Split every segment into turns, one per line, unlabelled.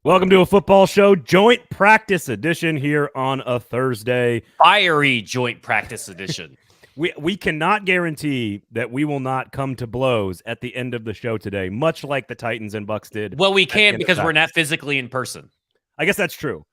Welcome to a football show, joint practice edition here on a Thursday.
Fiery joint practice edition.
We cannot guarantee that we will not come to blows at the end of the show today, much like the Titans and Bucs did.
Well, we can because we're not physically in person.
I guess that's true.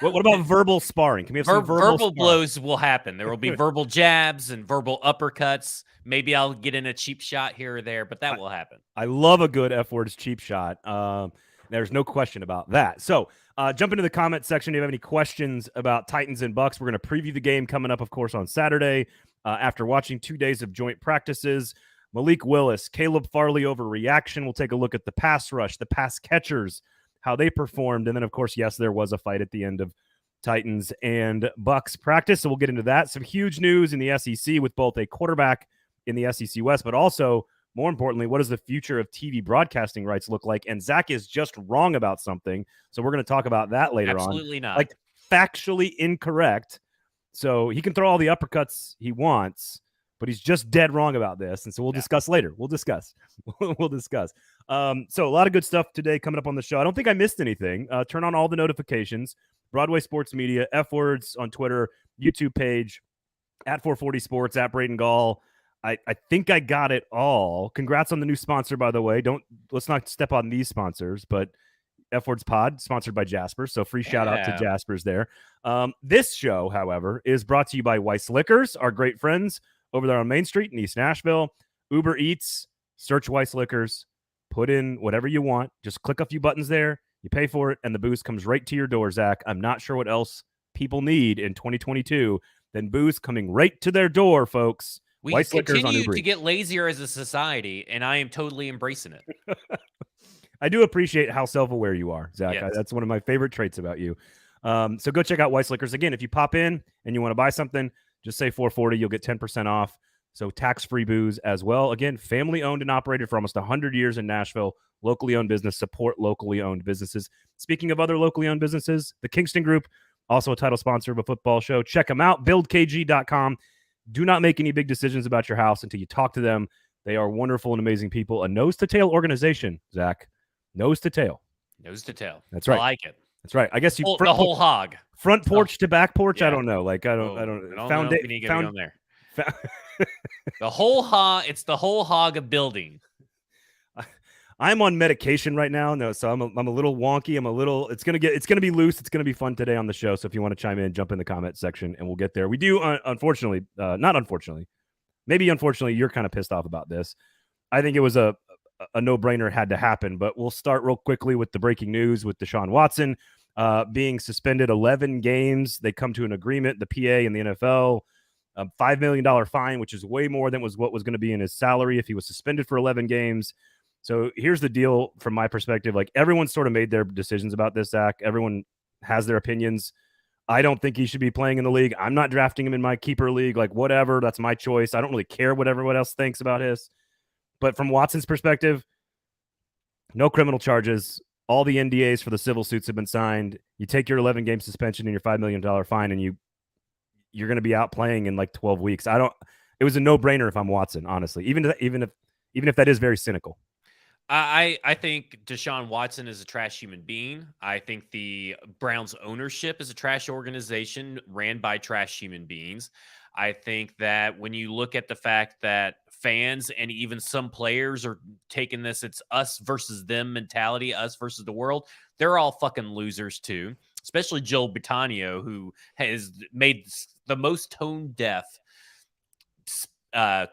What about verbal sparring? Can we have some
verbal blows will happen. There will be verbal jabs and verbal uppercuts. Maybe I'll get in a cheap shot here or there, but that will happen.
I love a good F words cheap shot. There's no question about that. So jump into the comment section. If you have any questions about Titans and Bucs, we're going to preview the game coming up, of course, on Saturday after watching 2 days of joint practices. Malik Willis, Caleb Farley overreaction. We'll take a look at the pass rush, the pass catchers, how they performed. And then, of course, yes, there was a fight at the end of Titans and Bucs practice. So we'll get into that. Some huge news in the SEC with both a quarterback in the SEC West, but also, more importantly, what does the future of TV broadcasting rights look like? And Zach is just wrong about something. So we're going to talk about that later on.
Absolutely not.
Like, factually incorrect. So he can throw all the uppercuts he wants, but he's just dead wrong about this. And so we'll discuss later. We'll discuss. We'll discuss. So a lot of good stuff today coming up on the show. I don't think I missed anything. Turn on all the notifications. Broadway Sports Media, F Words on Twitter, YouTube page, at 440 Sports, at Braden Gall. I think I got it all. Congrats on the new sponsor, by the way. Let's not step on these sponsors, but F Words Pod, sponsored by Jaspers. So free shout out to Jaspers there. This show, however, is brought to you by Weiss Liquors, our great friends over there on Main Street in East Nashville. Uber Eats, search Weiss Liquors, put in whatever you want. Just click a few buttons there. You pay for it, and the booze comes right to your door, Zach. I'm not sure what else people need in 2022 than booze coming right to their door, folks.
We continue to get lazier as a society, and I am totally embracing it.
I do appreciate how self-aware you are, Zach.
Yes.
That's one of my favorite traits about you. So go check out Weiss Liquors. Again, if you pop in and you want to buy something, just say 440. You'll get 10% off. So tax-free booze as well. Again, family-owned and operated for almost 100 years in Nashville. Locally owned business. Support locally owned businesses. Speaking of other locally owned businesses, the Kingston Group, also a title sponsor of a football show. Check them out, buildkg.com. Do not make any big decisions about your house until you talk to them. They are wonderful and amazing people. A nose-to-tail organization, Zach. Nose-to-tail.
Nose-to-tail.
That's right.
I like it.
That's right. I guess you
the whole hog.
Front porch to back porch.
Yeah.
I don't know. Like I don't
know if you need to get on there. The whole hog. It's the whole hog of building.
I'm on medication right now. No, so I'm a little wonky. It's gonna be loose. It's gonna be fun today on the show. So if you want to chime in, jump in the comment section, and we'll get there. We do, unfortunately, not unfortunately, maybe unfortunately, you're kind of pissed off about this. I think it was a no-brainer, had to happen. But we'll start real quickly with the breaking news with Deshaun Watson being suspended 11 games. They come to an agreement, the PA and the NFL, $5 million fine, which is way more than what was going to be in his salary if he was suspended for 11 games. So here's the deal from my perspective. Like, everyone sort of made their decisions about this, Zach. Everyone has their opinions. I don't think he should be playing in the league. I'm not drafting him in my keeper league. Like, whatever. That's my choice. I don't really care what everyone else thinks about his. But from Watson's perspective, no criminal charges. All the NDAs for the civil suits have been signed. You take your 11-game suspension and your $5 million fine, and you're going to be out playing in like 12 weeks. It was a no-brainer if I'm Watson, honestly. Even if that is very cynical.
I think Deshaun Watson is a trash human being. I think the Browns ownership is a trash organization ran by trash human beings. I think that when you look at the fact that fans and even some players are taking this, it's us versus them mentality, us versus the world, they're all fucking losers too, especially Joe Bitonio, who has made the most tone-deaf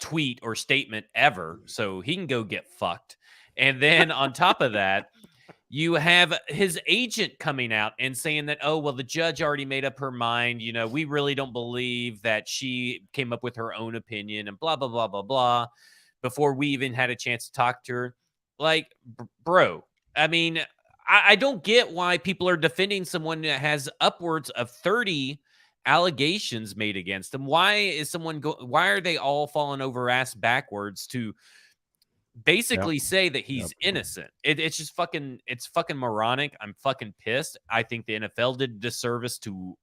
tweet or statement ever, so he can go get fucked. And then on top of that, you have his agent coming out and saying that, oh, well, the judge already made up her mind. You know, we really don't believe that she came up with her own opinion and blah, blah, blah, blah, blah, before we even had a chance to talk to her. Like, bro, I mean, I don't get why people are defending someone that has upwards of 30 allegations made against them. Why are they all falling over ass backwards to basically say that he's innocent? It's just fucking moronic. I'm fucking pissed. I think the NFL did a disservice to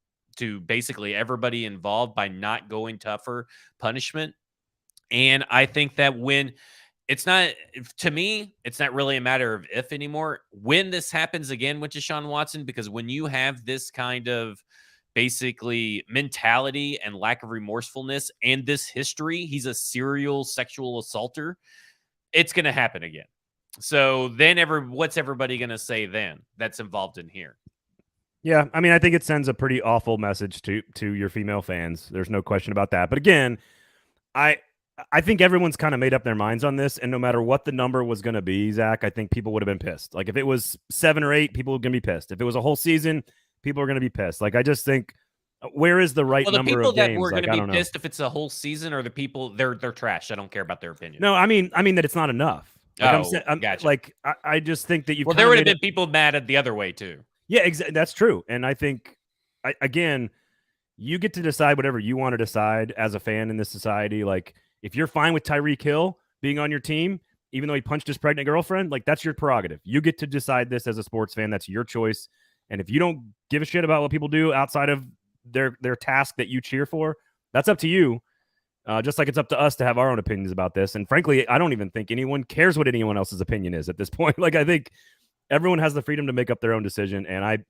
basically everybody involved by not going tougher punishment. And I think that when it's not, to me, it's not really a matter of if anymore. When this happens again with Deshaun Watson, because when you have this kind of basically mentality and lack of remorsefulness and this history, he's a serial sexual assaulter, it's going to happen again. So then what's everybody going to say then that's involved in here?
Yeah, I mean, I think it sends a pretty awful message to your female fans. There's no question about that. But again, I think everyone's kind of made up their minds on this, and no matter what the number was going to be, Zach, I think people would have been pissed. Like if it was 7 or 8, people were going to be pissed. If it was a whole season, people are going to be pissed. Like I just think, where is the right number
people
of games?
that were going
like,
to be pissed if it's a whole season, or the people they're trash. I don't care about their opinion.
No, I mean that it's not enough. Like
gotcha.
Like I just think that you.
Well, there would have been people mad at the other way too.
Yeah, exactly. That's true. And I think, again, you get to decide whatever you want to decide as a fan in this society. Like, if you're fine with Tyreek Hill being on your team, even though he punched his pregnant girlfriend, like, that's your prerogative. You get to decide this as a sports fan. That's your choice. And if you don't give a shit about what people do outside of their task that you cheer for, that's up to you. Just like it's up to us to have our own opinions about this. And frankly, I don't even think anyone cares what anyone else's opinion is at this point. Like, I think everyone has the freedom to make up their own decision. And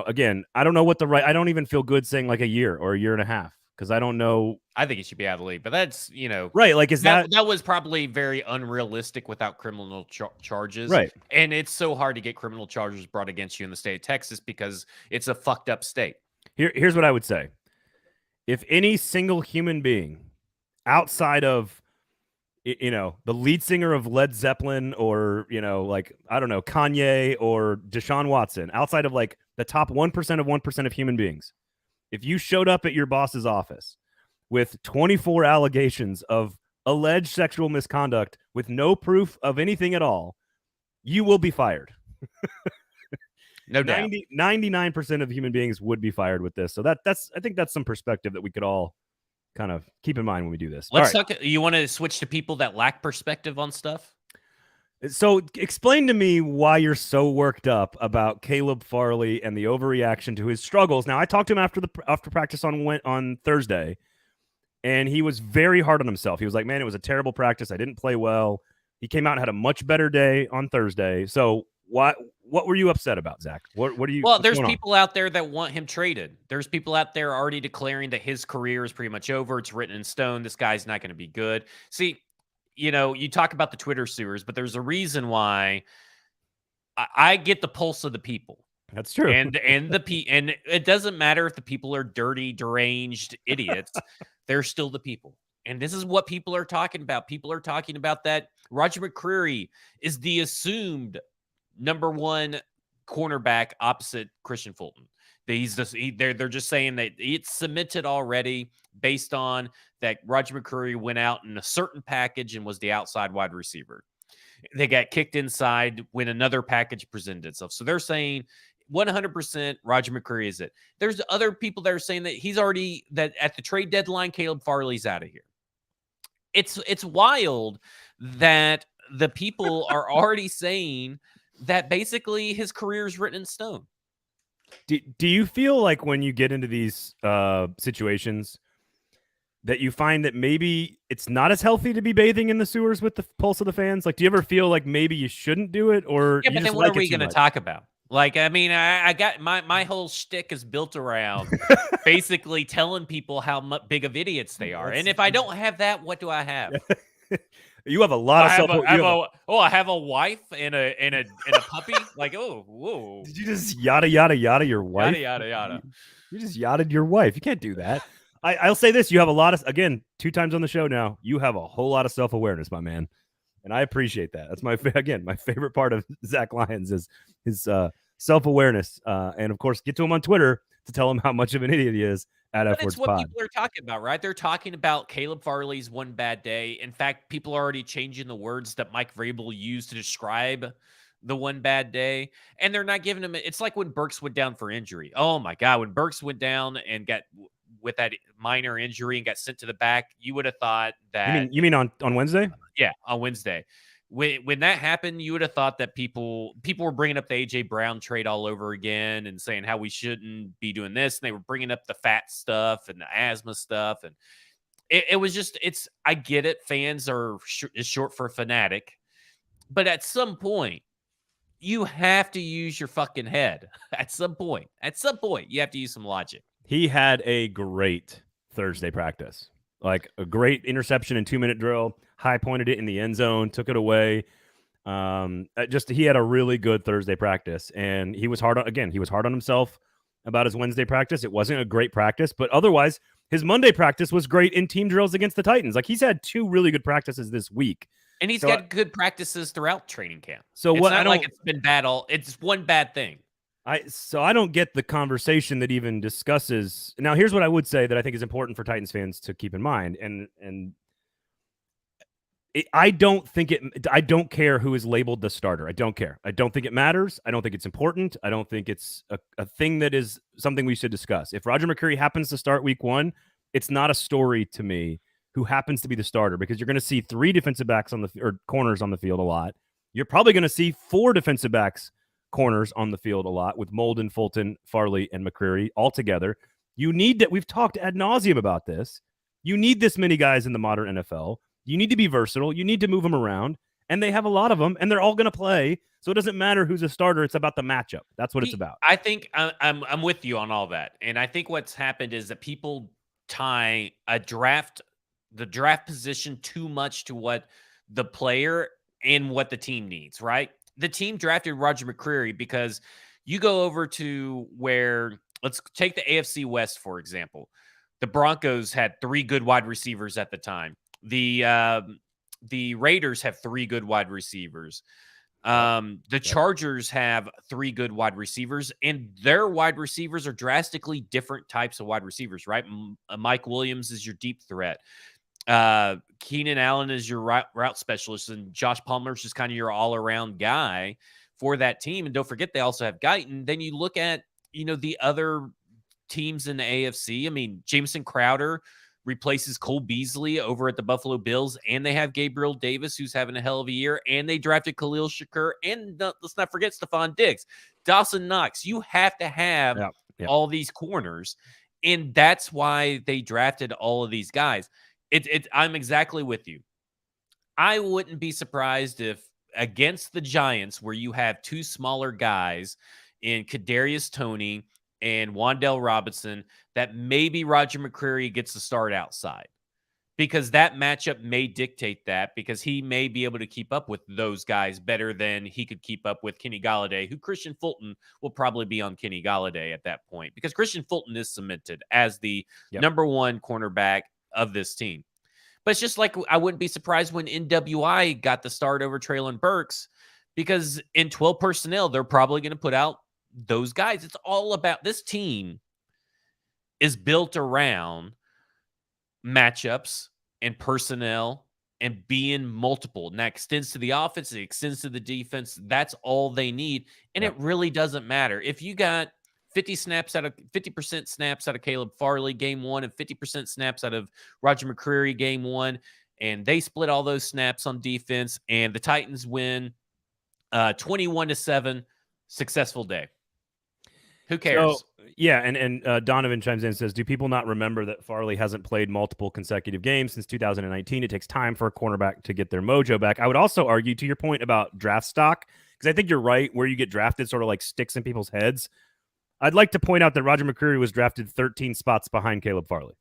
again, I don't know what I don't even feel good saying like a year or a year and a half because I don't know.
I think he should be out of the league, but that's,
right. Like, that
was probably very unrealistic without criminal charges.
Right.
And it's so hard to get criminal charges brought against you in the state of Texas because it's a fucked up state.
Here's what I would say. If any single human being outside of, the lead singer of Led Zeppelin or, like, I don't know, Kanye or Deshaun Watson, outside of like the top 1% of 1% of human beings, if you showed up at your boss's office with 24 allegations of alleged sexual misconduct with no proof of anything at all, you will be fired.
No doubt.
99% of human beings would be fired with this. So I think that's some perspective that we could all kind of keep in mind when we do this.
Let's talk. You want to switch to people that lack perspective on stuff?
So explain to me why you're so worked up about Caleb Farley and the overreaction to his struggles. Now, I talked to him after practice on Thursday, and he was very hard on himself. He was like, man, it was a terrible practice. I didn't play well. He came out and had a much better day on Thursday. So what were you upset about, Zach? What are you?
Well, there's people out there that want him traded. There's people out there already declaring that his career is pretty much over. It's written in stone. This guy's not going to be good. See, you talk about the Twitter sewers, but there's a reason why I get the pulse of the people.
That's true.
And it doesn't matter if the people are dirty, deranged idiots. They're still the people. And this is what people are talking about. People are talking about that Roger McCreary is the assumed number one cornerback opposite Christian Fulton. They're just saying that it's cemented already based on that Roger McCreary went out in a certain package and was the outside wide receiver. They got kicked inside when another package presented itself. So they're saying 100% Roger McCreary is it. There's other people that are saying that that at the trade deadline, Caleb Farley's out of here. It's wild that the people are already saying that basically his career is written in stone.
Do you feel like when you get into these situations that you find that maybe it's not as healthy to be bathing in the sewers with the pulse of the fans? Like, do you ever feel like maybe you shouldn't do it? Or
yeah, but then what are we going to talk about? Like, I mean, I got my whole shtick is built around basically telling people how big of idiots they are. And if I don't have that, what do I have?
You have a lot of self.
I have a wife and a puppy. Like, oh, whoa!
Did you just yada your wife?
Yada.
You just yada your wife. You can't do that. I'll say this: you have a lot of 2 times on the show now. You have a whole lot of self-awareness, my man, and I appreciate that. That's my favorite part of Zach Lyons is his self-awareness, and of course, get to him on Twitter to tell him how much of an idiot he is. But it's what
people are talking about, right? They're talking about Caleb Farley's one bad day. In fact, people are already changing the words that Mike Vrabel used to describe the one bad day. And they're not giving him – it's like when Burks went down for injury. Oh, my God. When Burks went down and got with that minor injury and got sent to the back, you would have thought that –
You mean on Wednesday?
Yeah, on Wednesday. When that happened, you would have thought that people were bringing up the A.J. Brown trade all over again and saying how we shouldn't be doing this. And they were bringing up the fat stuff and the asthma stuff. And it was just I get it. Fans is short for fanatic, but at some point you have to use your fucking head. At some point, you have to use some logic.
He had a great Thursday practice, like a great interception and 2-minute drill. High pointed it in the end zone, took it away. He had a really good Thursday practice, and he was hard on himself about his Wednesday practice. It wasn't a great practice, but otherwise his Monday practice was great in team drills against the Titans. Like, he's had 2 really good practices this week.
And he's got good practices throughout training camp.
So
it's not like it's been bad it's one bad thing. I
don't get the conversation that even discusses. Now, here's what I would say that I think is important for Titans fans to keep in mind. I don't care who is labeled the starter. I don't care. I don't think it matters. I don't think it's important. I don't think it's a thing that is something we should discuss. If Roger McCreary happens to start week 1, it's not a story to me who happens to be the starter, because you're going to see 3 defensive backs or corners on the field a lot. You're probably going to see 4 defensive backs, corners on the field a lot, with Molden, Fulton, Farley, and McCreary all together. You need that. We've talked ad nauseum about this. You need this many guys in the modern NFL. You need to be versatile. You need to move them around, and they have a lot of them, and they're all going to play. So it doesn't matter who's a starter. It's about the matchup. That's what it's about.
I think I'm with you on all that. And I think what's happened is that people tie the draft position too much to what the player and what the team needs, right? The team drafted Roger McCreary because you go over to where, let's take the AFC West, for example. The Broncos had 3 good wide receivers at the time. The Raiders have 3 good wide receivers. The Chargers have 3 good wide receivers, and their wide receivers are drastically different types of wide receivers, right? Mike Williams is your deep threat. Keenan Allen is your route specialist, and Josh Palmer is just kind of your all-around guy for that team. And don't forget, they also have Guyton. Then you look at, the other teams in the AFC. I mean, Jameson Crowder replaces Cole Beasley over at the Buffalo Bills, and they have Gabriel Davis, who's having a hell of a year, and they drafted Khalil Shakur, and let's not forget Stephon Diggs, Dawson Knox. You have to have all these corners, and that's why they drafted all of these guys. I'm exactly with you. I wouldn't be surprised if against the Giants, where you have 2 smaller guys in Kadarius Toney and Wan'Dale Robinson, that maybe Roger McCreary gets to start outside, because that matchup may dictate that, because he may be able to keep up with those guys better than he could keep up with Kenny Golladay, who Christian Fulton will probably be on Kenny Golladay at that point, because Christian Fulton is cemented as the number 1 cornerback of this team. But it's just like, I wouldn't be surprised when NWI got the start over Treylon Burks, because in 12 personnel, they're probably going to put out those guys. It's all about, this team is built around matchups and personnel and being multiple. And that extends to the offense, it extends to the defense. That's all they need. And it really doesn't matter if you got 50% snaps out of Caleb Farley game 1 and 50% snaps out of Roger McCreary game 1, and they split all those snaps on defense, and the Titans win 21-7. Successful day. Who cares?
So, and Donovan chimes in and says, do people not remember that Farley hasn't played multiple consecutive games since 2019? It takes time for a cornerback to get their mojo back. I would also argue, to your point about draft stock, because I think you're right, where you get drafted sort of like sticks in people's heads. I'd like to point out that Roger McCreary was drafted 13 spots behind Caleb Farley.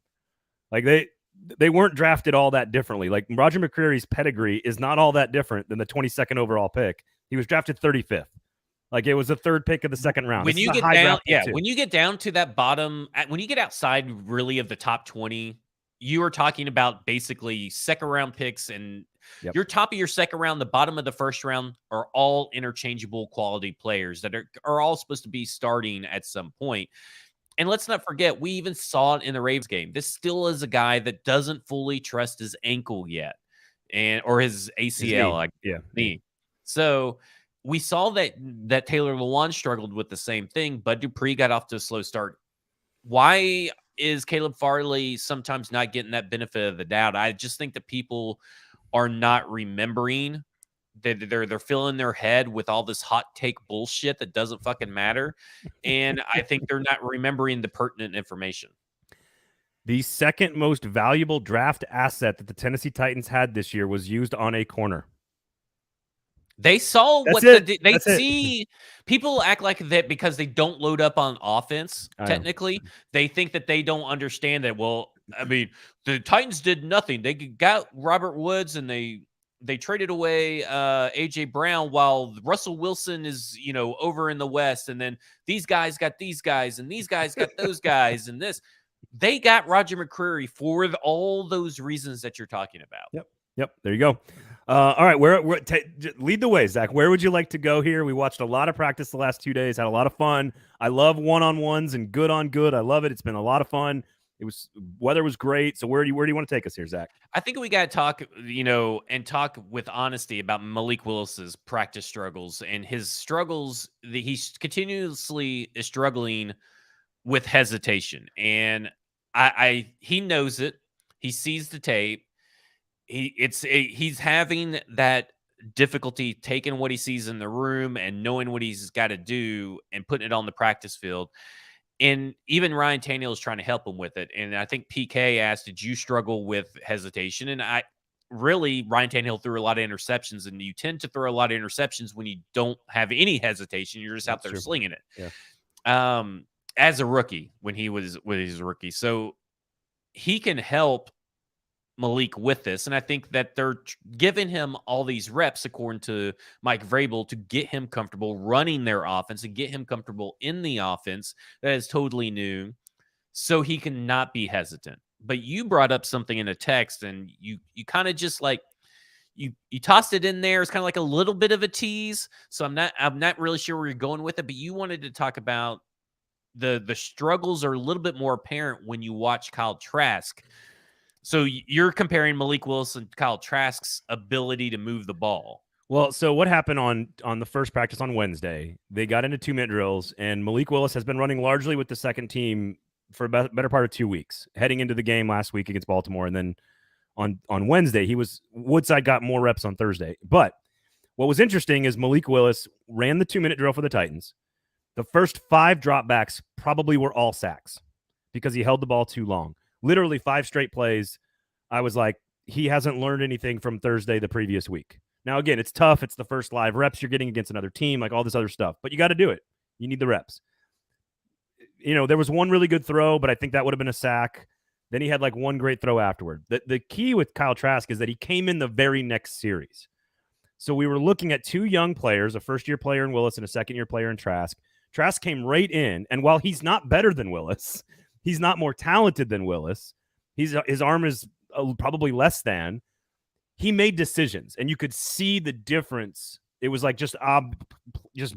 Like, they weren't drafted all that differently. Like, Roger McCreary's pedigree is not all that different than the 22nd overall pick. He was drafted 35th. Like, it was the 3rd pick of the 2nd round.
When you get down, when you get down to that bottom, when you get outside really of the top 20, you are talking about basically 2nd round picks, and your top of your 2nd round, the bottom of the 1st round are all interchangeable quality players that are all supposed to be starting at some point. And let's not forget, we even saw it in the Ravens game. This still is a guy that doesn't fully trust his ankle yet, or his ACL, knee. So we saw that Taylor Lewan struggled with the same thing. Bud Dupree got off to a slow start. Why is Caleb Farley sometimes not getting that benefit of the doubt? I just think that people are not remembering. They're filling their head with all this hot take bullshit that doesn't fucking matter. And I think they're not remembering the pertinent information.
The second most valuable draft asset that the Tennessee Titans had this year was used on a corner.
They saw
That's
what
it.
they
That's it.
see. People act like that because they don't load up on offense.
I know.
Technically, they think that they don't understand that. Well, I mean, the Titans did nothing. They got Robert Woods and they traded away AJ Brown while Russell Wilson is over in the West, and then these guys got these guys and these guys got those guys and this. They got Roger McCreary for all those reasons that you're talking about.
Yep. There you go. All right, lead the way, Zach. Where would you like to go here? We watched a lot of practice the last 2 days, had a lot of fun. I love one-on-ones and good on good. I love it. It's been a lot of fun. Weather was great. So where do you want to take us here, Zach?
I think we got to talk, and talk with honesty about Malik Willis's practice struggles and his struggles. He's continuously struggling with hesitation, and he knows it. He sees the tape. He's having that difficulty taking what he sees in the room and knowing what he's got to do and putting it on the practice field. And even Ryan Tannehill is trying to help him with it. And I think PK asked, did you struggle with hesitation? And Ryan Tannehill threw a lot of interceptions, and you tend to throw a lot of interceptions when you don't have any hesitation. You're just out there slinging it.
Yeah.
As a rookie, when he was a rookie. So he can help Malik with this. And I think that they're giving him all these reps, according to Mike Vrabel, to get him comfortable running their offense and get him comfortable in the offense that is totally new, so he can not be hesitant. But you brought up something in a text, and you kind of just like you tossed it in there. It's kind of like a little bit of a tease. So I'm not really sure where you're going with it, but you wanted to talk about the struggles are a little bit more apparent when you watch Kyle Trask. So you're comparing Malik Willis and Kyle Trask's ability to move the ball.
Well, so what happened on the first practice on Wednesday? They got into 2-minute drills, and Malik Willis has been running largely with the second team for a better part of 2 weeks, heading into the game last week against Baltimore. And then on Wednesday, Woodside got more reps on Thursday. But what was interesting is Malik Willis ran the 2-minute drill for the Titans. The first 5 dropbacks probably were all sacks because he held the ball too long. Literally 5 straight plays. I was like, he hasn't learned anything from Thursday the previous week. Now, again, it's tough. It's the first live reps you're getting against another team, like all this other stuff. But you got to do it. You need the reps. There was one really good throw, but I think that would have been a sack. Then he had like one great throw afterward. The key with Kyle Trask is that he came in the very next series. So we were looking at 2 young players, a first-year player in Willis and a second-year player in Trask. Trask came right in, and while he's not better than Willis, he's not more talented than Willis. His arm is probably less than. He made decisions, and you could see the difference. It was like just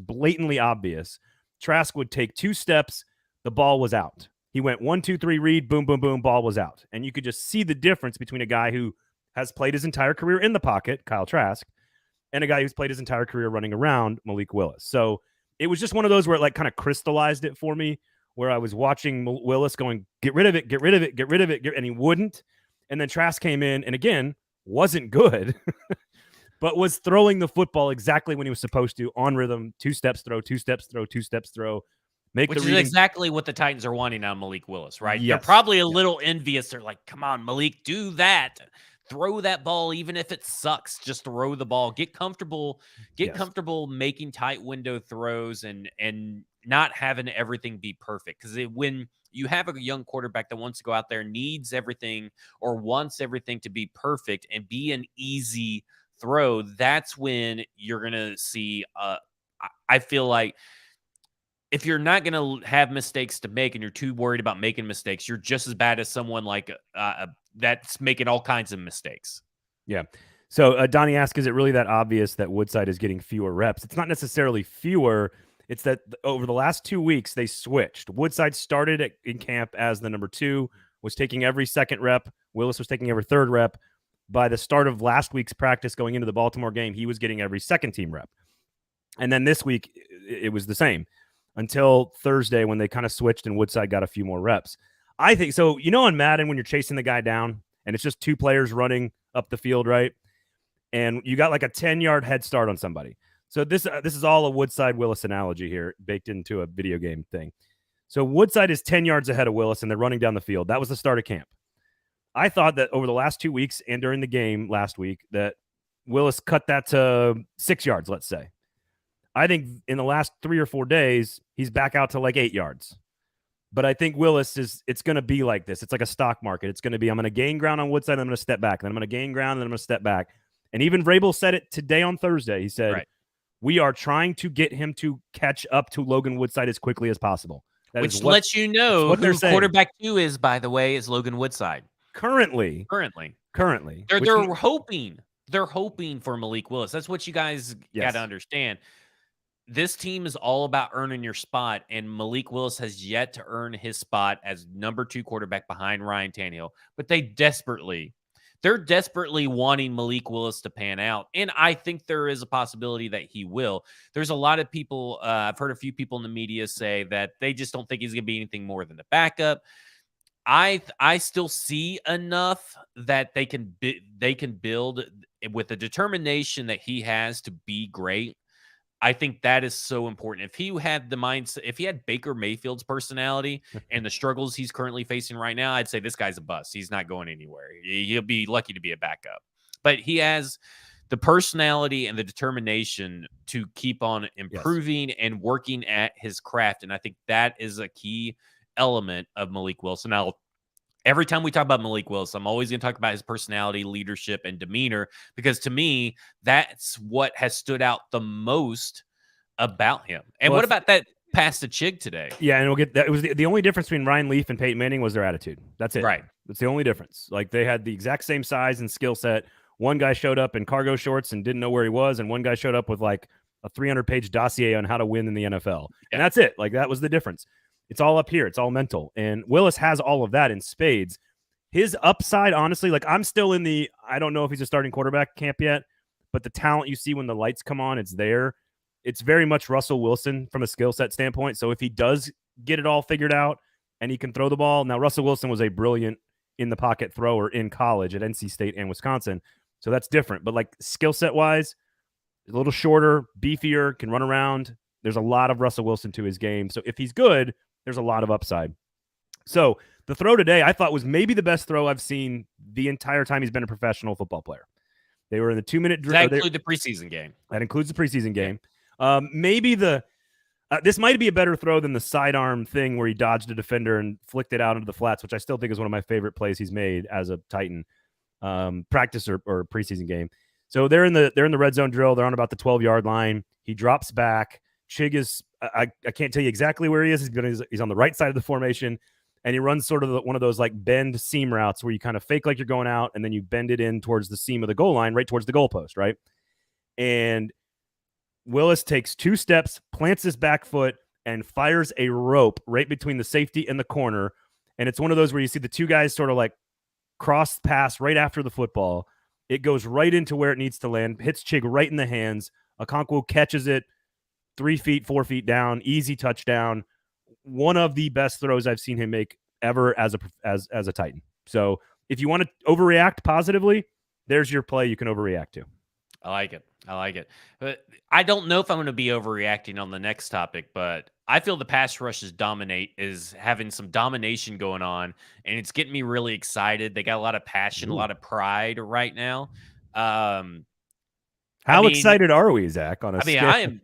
blatantly obvious. Trask would take 2 steps, the ball was out. He went 1, 2, 3, read, boom, boom, boom, ball was out. And you could just see the difference between a guy who has played his entire career in the pocket, Kyle Trask, and a guy who's played his entire career running around, Malik Willis. So it was just one of those where it like kind of crystallized it for me, where I was watching Willis going, get rid of it, get rid of it, get rid of it, and he wouldn't. And then Trask came in and, again, wasn't good, but was throwing the football exactly when he was supposed to, on rhythm, 2 steps throw, 2 steps throw, 2 steps throw.
Which is exactly what the Titans are wanting out of Malik Willis, right?
Yes.
They're probably a little envious. They're like, come on, Malik, do that. Throw that ball, even if it sucks. Just throw the ball. Get comfortable. Comfortable making tight window throws and not having everything be perfect. Because when you have a young quarterback that wants to go out there, needs everything or wants everything to be perfect and be an easy throw, that's when you're going to see, I feel like, if you're not going to have mistakes to make and you're too worried about making mistakes, you're just as bad as someone like that's making all kinds of mistakes.
Yeah. So Donnie asked, is it really that obvious that Woodside is getting fewer reps? It's not necessarily fewer. It's that over the last 2 weeks, they switched. Woodside started in camp as the number 2, was taking every second rep. Willis was taking every third rep. By the start of last week's practice going into the Baltimore game, he was getting every second team rep. And then this week, it was the same until Thursday when they kind of switched and Woodside got a few more reps. I think so. On Madden, when you're chasing the guy down and it's just 2 players running up the field, right? And you got like a 10-yard head start on somebody. So this is all a Woodside Willis analogy here baked into a video game thing. So Woodside is 10 yards ahead of Willis, and they're running down the field. That was the start of camp. I thought that over the last 2 weeks and during the game last week that Willis cut that to 6 yards, let's say. I think in the last 3 or 4 days, he's back out to like 8 yards. But I think Willis it's going to be like this. It's like a stock market. It's going to be, I'm going to gain ground on Woodside, and I'm going to step back. Then I'm going to gain ground, and then I'm going to step back. And even Vrabel said it today on Thursday. He said, we are trying to get him to catch up to Logan Woodside as quickly as possible.
Which lets you know who quarterback 2 is, by the way, is Logan Woodside. Currently. They're hoping. They're hoping for Malik Willis. That's what you guys got to understand. This team is all about earning your spot, and Malik Willis has yet to earn his spot as number 2 quarterback behind Ryan Tannehill. But they're desperately wanting Malik Willis to pan out, and I think there is a possibility that he will. There's a lot of people, I've heard a few people in the media say that they just don't think he's going to be anything more than a backup. I still see enough that they can build with the determination that he has to be great. I think that is so important. If he had the mindset, if he had Baker Mayfield's personality and the struggles he's currently facing right now, I'd say this guy's a bust. He's not going anywhere. He'll be lucky to be a backup. But he has the personality and the determination to keep on improving and working at his craft. And I think that is a key element of Malik Willis. Now, every time we talk about Malik Willis, I'm always going to talk about his personality, leadership, and demeanor, because to me, that's what has stood out the most about him. And what about that pass to Chig today?
Yeah, and we'll get that. It was the only difference between Ryan Leaf and Peyton Manning was their attitude. That's it.
Right.
That's the only difference. Like, they had the exact same size and skill set. One guy showed up in cargo shorts and didn't know where he was, and one guy showed up with like a 300-page dossier on how to win in the NFL. And that's it. Like, that was the difference. It's all up here. It's all mental. And Willis has all of that in spades. His upside, honestly, like, I'm still in the, I don't know if he's a starting quarterback camp yet, but the talent you see when the lights come on, it's there. It's very much Russell Wilson from a skill set standpoint. So if he does get it all figured out and he can throw the ball. Now, Russell Wilson was a brilliant in the pocket thrower in college at NC State and Wisconsin. So that's different. But like, skill set wise, a little shorter, beefier, can run around. There's a lot of Russell Wilson to his game. So if he's good, there's a lot of upside. So the throw today, I thought, was maybe the best throw I've seen the entire time he's been a professional football player. They were in the 2-minute drill.
That includes the preseason game.
That includes the preseason game. Maybe this might be a better throw than the sidearm thing where he dodged a defender and flicked it out into the flats, which I still think is one of my favorite plays he's made as a Titan, practice or preseason game. So they're in the red zone drill. They're on about the 12-yard line. He drops back. Chig is, I can't tell you exactly where he is. He's on the right side of the formation, and he runs sort of one of those like bend seam routes where you kind of fake like you're going out, and then you bend it in towards the seam of the goal line, right towards the goalpost, right? And Willis takes 2 steps, plants his back foot, and fires a rope right between the safety and the corner. And it's one of those where you see the 2 guys sort of like cross pass right after the football. It goes right into where it needs to land, hits Chig right in the hands. Okonkwo catches it 3 feet, 4 feet down, easy touchdown. One of the best throws I've seen him make ever as a Titan. So if you want to overreact positively, there's your play you can overreact to.
I like it. But I don't know if I'm going to be overreacting on the next topic, but I feel the pass rush is having some domination going on, and it's getting me really excited. They got a lot of passion, a lot of pride right now. How
excited are we, Zach? On a scale?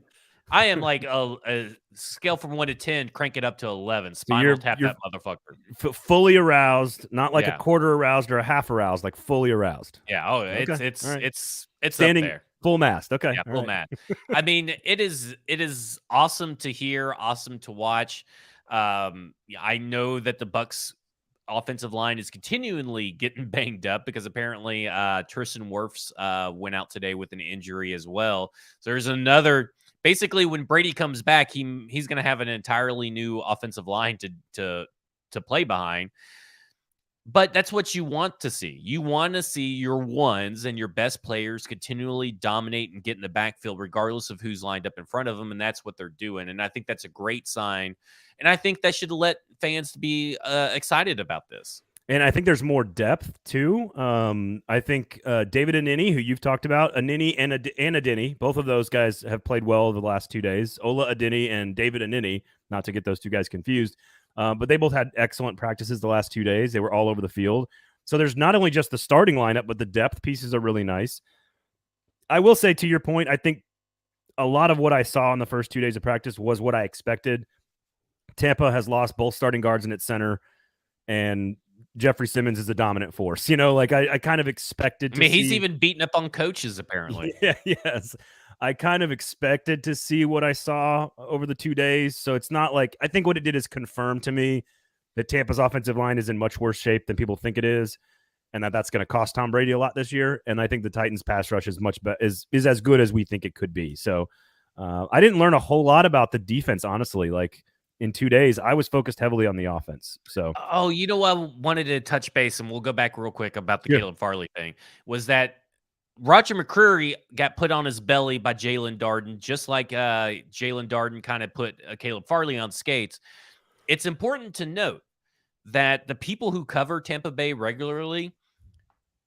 I am like a scale from 1 to 10, crank it up to 11. Spinal tap that motherfucker.
Fully aroused, not like a quarter aroused or a half aroused, like fully aroused.
Yeah. Oh, okay. It's
standing
up there.
Full mast. Okay.
Yeah, full mast. I mean, it is awesome to hear, awesome to watch. I know that the Bucs offensive line is continually getting banged up because apparently Tristan Wirfs went out today with an injury as well. So there's another. Basically, when Brady comes back, he's going to have an entirely new offensive line to play behind. But that's what you want to see. You want to see your ones and your best players continually dominate and get in the backfield, regardless of who's lined up in front of them. And that's what they're doing. And I think that's a great sign. And I think that should let fans be excited about this.
And I think there's more depth too. I think David Anini, who you've talked about, Anini and Adini, both of those guys have played well over the last 2 days. Ola Adini and David Anini, not to get those two guys confused. But they both had excellent practices the last 2 days. They were all over the field. So there's not only just the starting lineup, but the depth pieces are really nice. I will say, to your point, I think a lot of what I saw in the first 2 days of practice was what I expected. Tampa has lost both starting guards in its center, and Jeffrey Simmons is a dominant force. I kind of expected to see.
he's even beating up on coaches, apparently.
Yeah, yes. I kind of expected to see what I saw over the 2 days. So it's not like, I think what it did is confirm to me that Tampa's offensive line is in much worse shape than people think it is, and that's going to cost Tom Brady a lot this year. And I think the Titans pass rush is much better, is as good as we think it could be. So I didn't learn a whole lot about the defense, honestly. Like, in 2 days, I was focused heavily on the offense. So,
I wanted to touch base, and we'll go back real quick about the Caleb Farley thing, was that Roger McCreary got put on his belly by Jalen Darden, just like Jalen Darden kind of put Caleb Farley on skates. It's important to note that the people who cover Tampa Bay regularly,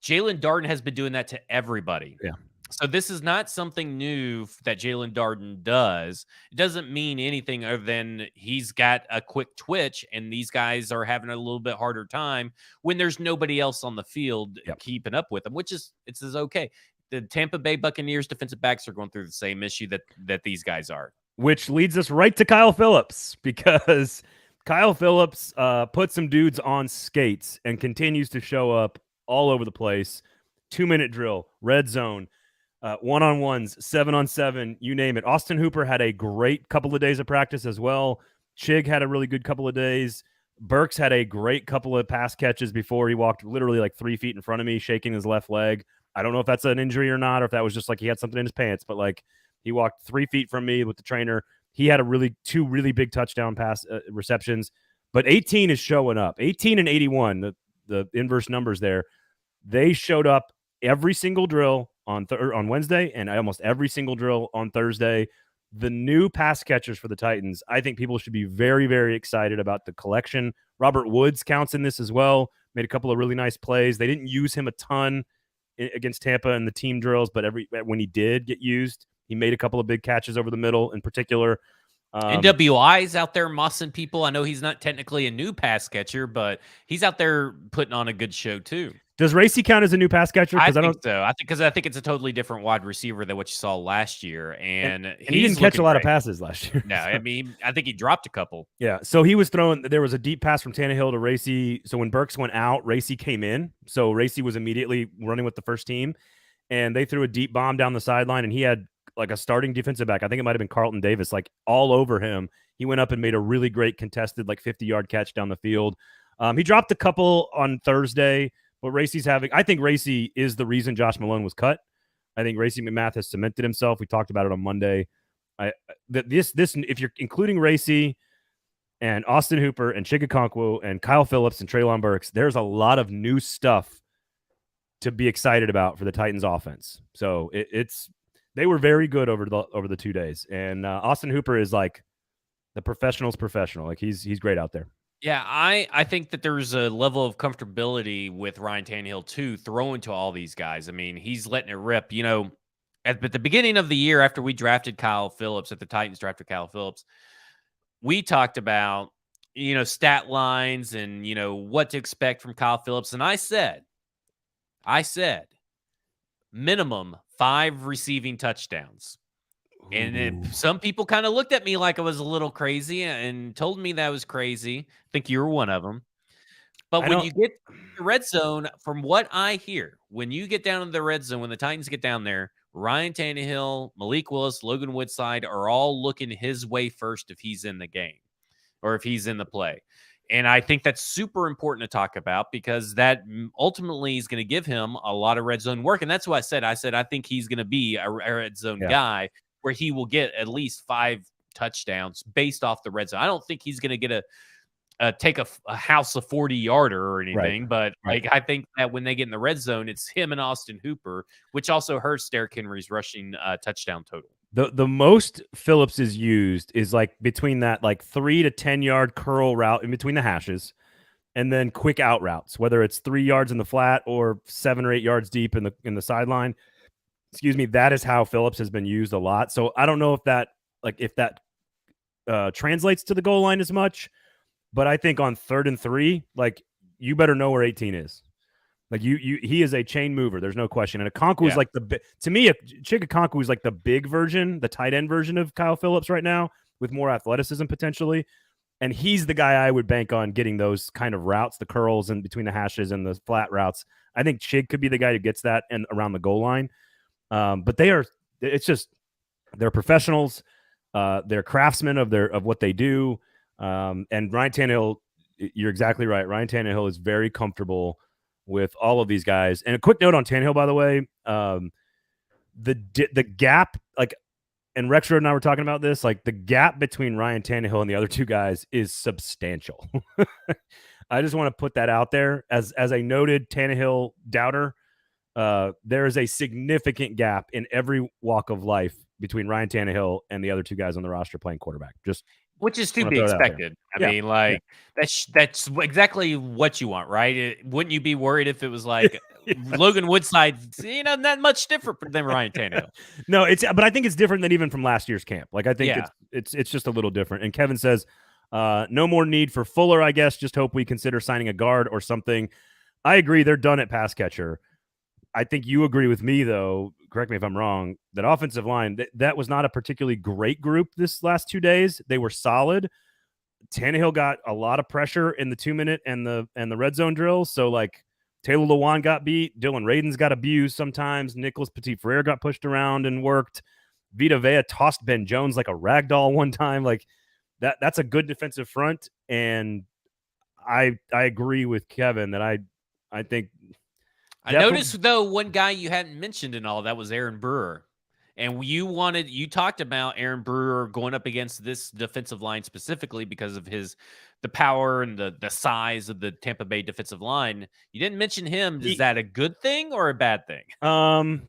Jalen Darden has been doing that to everybody.
Yeah.
So this is not something new that Jalen Darden does. It doesn't mean anything other than he's got a quick twitch, and these guys are having a little bit harder time when there's nobody else on the field keeping up with them, which is okay. The Tampa Bay Buccaneers defensive backs are going through the same issue that these guys are.
Which leads us right to Kyle Phillips, because Kyle Phillips put some dudes on skates and continues to show up all over the place. 2-minute drill, red zone, one-on-ones, 7-on-7, you name it. Austin Hooper had a great couple of days of practice as well. Chig had a really good couple of days. Burks had a great couple of pass catches before he walked literally like 3 feet in front of me, shaking his left leg. I don't know if that's an injury or not, or if that was just like he had something in his pants, but like he walked 3 feet from me with the trainer. He had two really big touchdown pass receptions, but 18 is showing up. 18 and 81, the inverse numbers there. They showed up every single drill on Wednesday and almost every single drill on Thursday. The new pass catchers for the Titans, I think people should be very, very excited about the collection. Robert Woods counts in this as well. Made a couple of really nice plays. They didn't use him a ton against Tampa in the team drills, but when he did get used, he made a couple of big catches over the middle in particular.
NWI's out there mossing people. I know he's not technically a new pass catcher, but he's out there putting on a good show too.
Does Racy count as a new pass catcher?
I think so. I think it's a totally different wide receiver than what you saw last year, and
he didn't catch a lot of passes last year.
No, I mean, I think he dropped a couple.
Yeah, so he was throwing. There was a deep pass from Tannehill to Racy. So when Burks went out, Racy came in. So Racy was immediately running with the first team, and they threw a deep bomb down the sideline, and he had like a starting defensive back. I think it might have been Carlton Davis, like all over him. He went up and made a really great contested, like 50-yard catch down the field. He dropped a couple on Thursday. But I think Racy is the reason Josh Malone was cut. I think Racy McMath has cemented himself. We talked about it on Monday. If you're including Racy and Austin Hooper and Chigakonkwo and Kyle Phillips and Treylon Burks, there's a lot of new stuff to be excited about for the Titans offense. So they were very good over the 2 days. And Austin Hooper is like the professional's professional. Like he's great out there.
Yeah, I think that there's a level of comfortability with Ryan Tannehill too, throwing to all these guys. I mean, he's letting it rip. You know, at the beginning of the year, after we drafted Kyle Phillips, at the Titans drafted Kyle Phillips, we talked about, stat lines and, what to expect from Kyle Phillips. And I said, minimum 5 receiving touchdowns. And some people kind of looked at me like I was a little crazy and told me that was crazy. I think you were one of them. But when you get to the red zone, from what I hear, when you get down to the red zone, when the Titans get down there, Ryan Tannehill, Malik Willis, Logan Woodside are all looking his way first if he's in the game or if he's in the play. And I think that's super important to talk about because that ultimately is going to give him a lot of red zone work. And that's what I said. I think he's going to be a red zone guy, where he will get at least 5 touchdowns based off the red zone. I don't think he's going to get take a house of 40-yarder or anything, but I think that when they get in the red zone, it's him and Austin Hooper, which also hurts Derrick Henry's rushing touchdown total.
The most Phillips is used is like between that like 3 to 10-yard curl route in between the hashes, and then quick out routes, whether it's 3 yards in the flat or 7 or 8 yards deep in the sideline. Excuse me, that is how Phillips has been used a lot. So I don't know if that translates to the goal line as much. But I think on 3rd and 3, like, you better know where 18 is. Like, he is a chain mover. There's no question. And Okonkwo is like to me, Chig Okonkwo is like the big version, the tight end version of Kyle Phillips right now with more athleticism potentially. And he's the guy I would bank on getting those kind of routes, the curls and between the hashes and the flat routes. I think Chig could be the guy who gets that and around the goal line. But they're professionals. They're craftsmen of what they do. And Ryan Tannehill, you're exactly right. Ryan Tannehill is very comfortable with all of these guys. And a quick note on Tannehill, by the way, the gap, like, and Rex Road and I were talking about this, like, the gap between Ryan Tannehill and the other two guys is substantial. I just want to put that out there as a noted Tannehill doubter. There is a significant gap in every walk of life between Ryan Tannehill and the other two guys on the roster playing quarterback.
Which is to be expected. I mean, like, that's exactly what you want, right? Wouldn't you be worried if it was like Logan Woodside, not much different than Ryan Tannehill?
No, but I think it's different than even from last year's camp. Like, I think it's just a little different. And Kevin says, no more need for Fuller, I guess. Just hope we consider signing a guard or something. I agree. They're done at pass catcher. I think you agree with me, though, correct me if I'm wrong, that offensive line, that was not a particularly great group this last 2 days. They were solid. Tannehill got a lot of pressure in the 2-minute and the red zone drills. So, like, Taylor Lewan got beat. Dylan Radins got abused sometimes. Nicholas Petit-Frere got pushed around and worked. Vita Vea tossed Ben Jones like a rag doll one time. Like, that's a good defensive front. And I agree with Kevin that I think –
I noticed, though, one guy you hadn't mentioned in all that was Aaron Brewer. And you talked about Aaron Brewer going up against this defensive line specifically because of the power and the size of the Tampa Bay defensive line. You didn't mention him. Is that a good thing or a bad thing?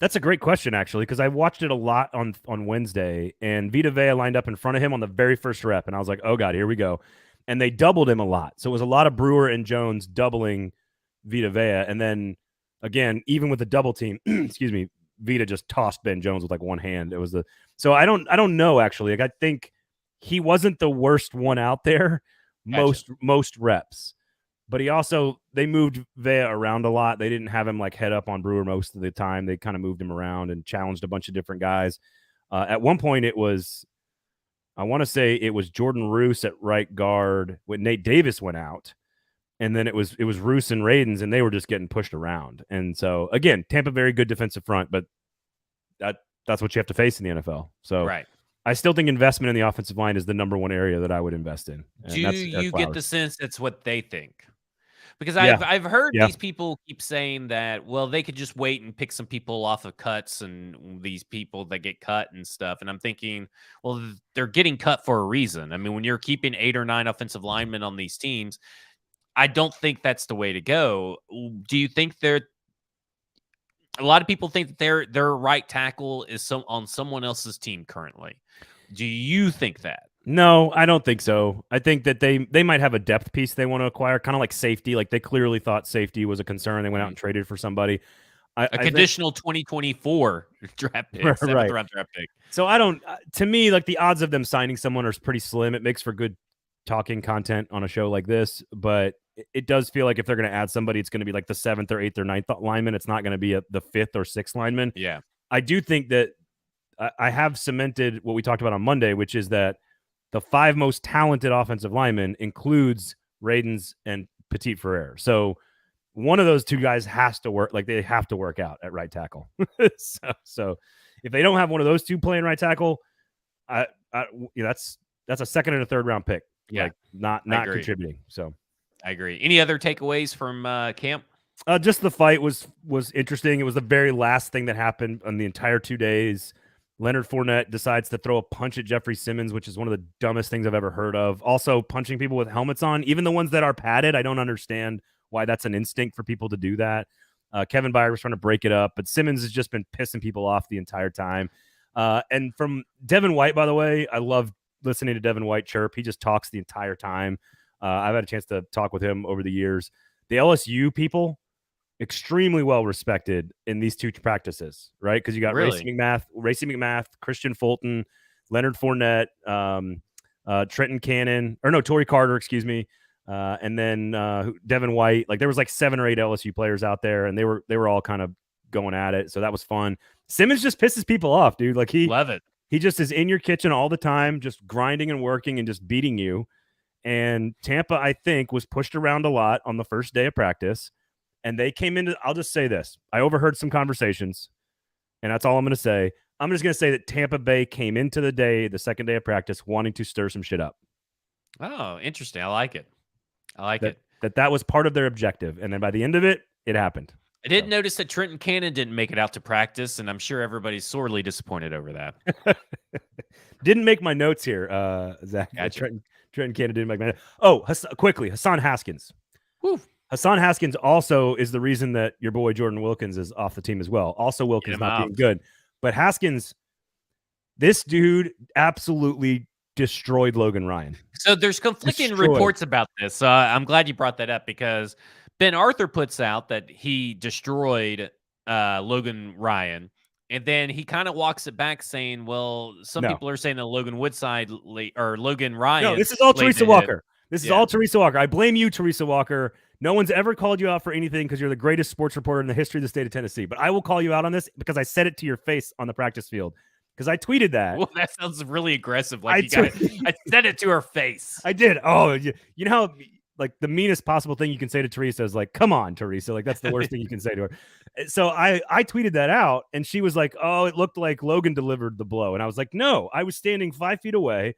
That's a great question, actually, because I watched it a lot on Wednesday, and Vita Vea lined up in front of him on the very first rep, and I was like, oh, God, here we go. And they doubled him a lot. So it was a lot of Brewer and Jones doubling Vita Vea, and then again, even with the double team, excuse me, Vita just tossed Ben Jones with like one hand. It was so I don't know, actually. Like, I think he wasn't the worst one out there most reps, but they moved Vea around a lot. They didn't have him like head up on Brewer most of the time. They kind of moved him around and challenged a bunch of different guys. At one point I want to say it was Jordan Roos at right guard when Nate Davis went out. And then it was Roos and Radins, and they were just getting pushed around. And so, again, Tampa, very good defensive front, but that's what you have to face in the NFL. So
right.
I still think investment in the offensive line is the number one area that I would invest in. And
do you get the sense that's what they think? Because I've heard these people keep saying that, well, they could just wait and pick some people off of cuts and these people that get cut and stuff. And I'm thinking, well, they're getting cut for a reason. I mean, when you're keeping 8 or 9 offensive linemen on these teams, I don't think that's the way to go. Do you think a lot of people think that their right tackle is on someone else's team currently? Do you think that?
No, I don't think so. I think that they might have a depth piece they want to acquire, kind of like safety. Like, they clearly thought safety was a concern. They went out and traded for somebody.
A conditional 2024 draft pick, 7th round draft pick.
So to me, like, the odds of them signing someone are pretty slim. It makes for good talking content on a show like this, but it does feel like if they're going to add somebody, it's going to be like the 7th or 8th or 9th lineman. It's not going to be the 5th or 6th lineman.
Yeah.
I do think that I have cemented what we talked about on Monday, which is that the 5 most talented offensive linemen includes Radins and Petit-Frere. So one of those two guys has to work. Like, they have to work out at right tackle. so if they don't have one of those two playing right tackle, that's a 2nd and a 3rd round pick.
Yeah.
Like, not contributing. So
I agree. Any other takeaways from camp?
Just the fight was interesting. It was the very last thing that happened on the entire 2 days. Leonard Fournette decides to throw a punch at Jeffrey Simmons, which is one of the dumbest things I've ever heard of. Also, punching people with helmets on, even the ones that are padded. I don't understand why that's an instinct for people to do that. Kevin Byard was trying to break it up, but Simmons has just been pissing people off the entire time. And from Devin White, by the way, I love listening to Devin White chirp. He just talks the entire time. I've had a chance to talk with him over the years. The LSU people, extremely well respected in these 2 practices, right? Because you got Racey McMath, Christian Fulton, Leonard Fournette, Trenton Cannon, or no, Torrey Carter, excuse me. And then Devin White. Like there was like 7 or 8 LSU players out there, and they were all kind of going at it. So that was fun. Simmons just pisses people off, dude. Like
Love it.
he just is in your kitchen all the time, just grinding and working and just beating you. And Tampa, I think, was pushed around a lot on the first day of practice. And they came into, I'll just say this. I overheard some conversations, and that's all I'm going to say. I'm just going to say that Tampa Bay came into the second day of practice, wanting to stir some shit up.
Oh, interesting. I like it.
That was part of their objective. And then by the end of it, it happened.
I did notice that Trenton Cannon didn't make it out to practice, and I'm sure everybody's sorely disappointed over that.
Didn't make my notes here, Zach.
Gotcha.
Trenton Cannon didn't make my notes. Oh, quickly, Hassan Haskins.
Whew.
Hassan Haskins also is the reason that your boy Jordan Wilkins is off the team as well. Also, Wilkins not being good. But Haskins, this dude absolutely destroyed Logan Ryan.
So there's conflicting reports about this. I'm glad you brought that up because Ben Arthur puts out that he destroyed Logan Ryan. And then he kind of walks it back saying, well, some people are saying that Logan Woodside or Logan Ryan.
No, this is all Teresa Walker. This is all Teresa Walker. I blame you, Teresa Walker. No one's ever called you out for anything because you're the greatest sports reporter in the history of the state of Tennessee. But I will call you out on this because I said it to your face on the practice field. Because I tweeted that.
Well, that sounds really aggressive. Like I said it to her face.
I did. Oh, you know how like the meanest possible thing you can say to Teresa is like, come on, Teresa. Like that's the worst thing you can say to her. So I tweeted that out and she was like, oh, it looked like Logan delivered the blow. And I was like, no, I was standing 5 feet away.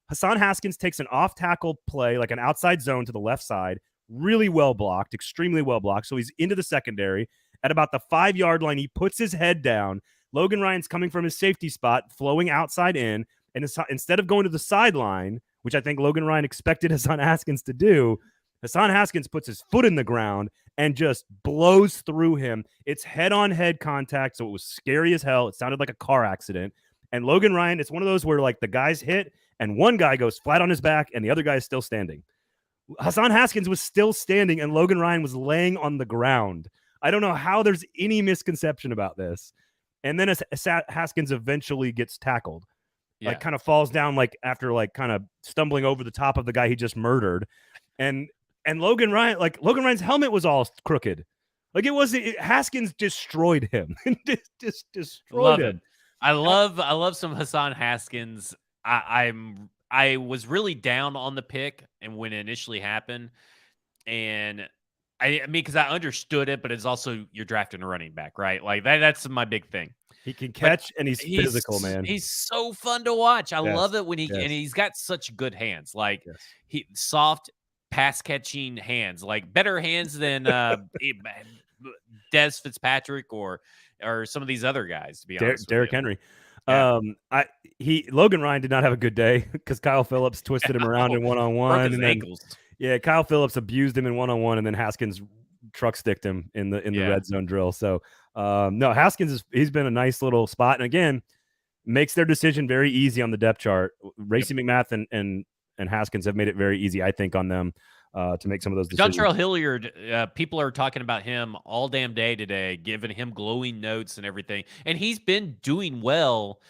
Hassan Haskins takes an off tackle play, like an outside zone to the left side, really well blocked, extremely well blocked. So he's into the secondary at about the 5-yard line. He puts his head down. Logan Ryan's coming from his safety spot, flowing outside in. And instead of going to the sideline, which I think Logan Ryan expected Hassan Haskins to do, Hassan Haskins puts his foot in the ground and just blows through him. It's head-on-head contact, so it was scary as hell. It sounded like a car accident. And Logan Ryan, it's one of those where like the guys hit and one guy goes flat on his back and the other guy is still standing. Hassan Haskins was still standing and Logan Ryan was laying on the ground. I don't know how there's any misconception about this. And then Haskins eventually gets tackled. Like kind of falls down like after like kind of stumbling over the top of the guy he just murdered. And Logan Ryan's helmet was all crooked. Like Haskins destroyed him. just destroyed him.
I love some Hassan Haskins. I was really down on the pick and when it initially happened. And I mean, because I understood it, but it's also you're drafting a running back, right? Like that's my big thing.
He can catch and he's physical, man.
He's so fun to watch. I love it when and he's got such good hands. Like he soft pass catching hands, like better hands than Des Fitzpatrick or some of these other guys, to be honest.
Derrick Henry. Logan Ryan did not have a good day because Kyle Phillips twisted him around in one-on-one, and then Kyle Phillips abused him in one-on-one, and then Haskins truck sticked him in the red zone drill. So no, Haskins he's been a nice little spot, and again makes their decision very easy on the depth chart. Racey McMath and Haskins have made it very easy, I think, on them to make some of those decisions.
Dontrell Hilliard, people are talking about him all damn day today, giving him glowing notes and everything. And he's been doing well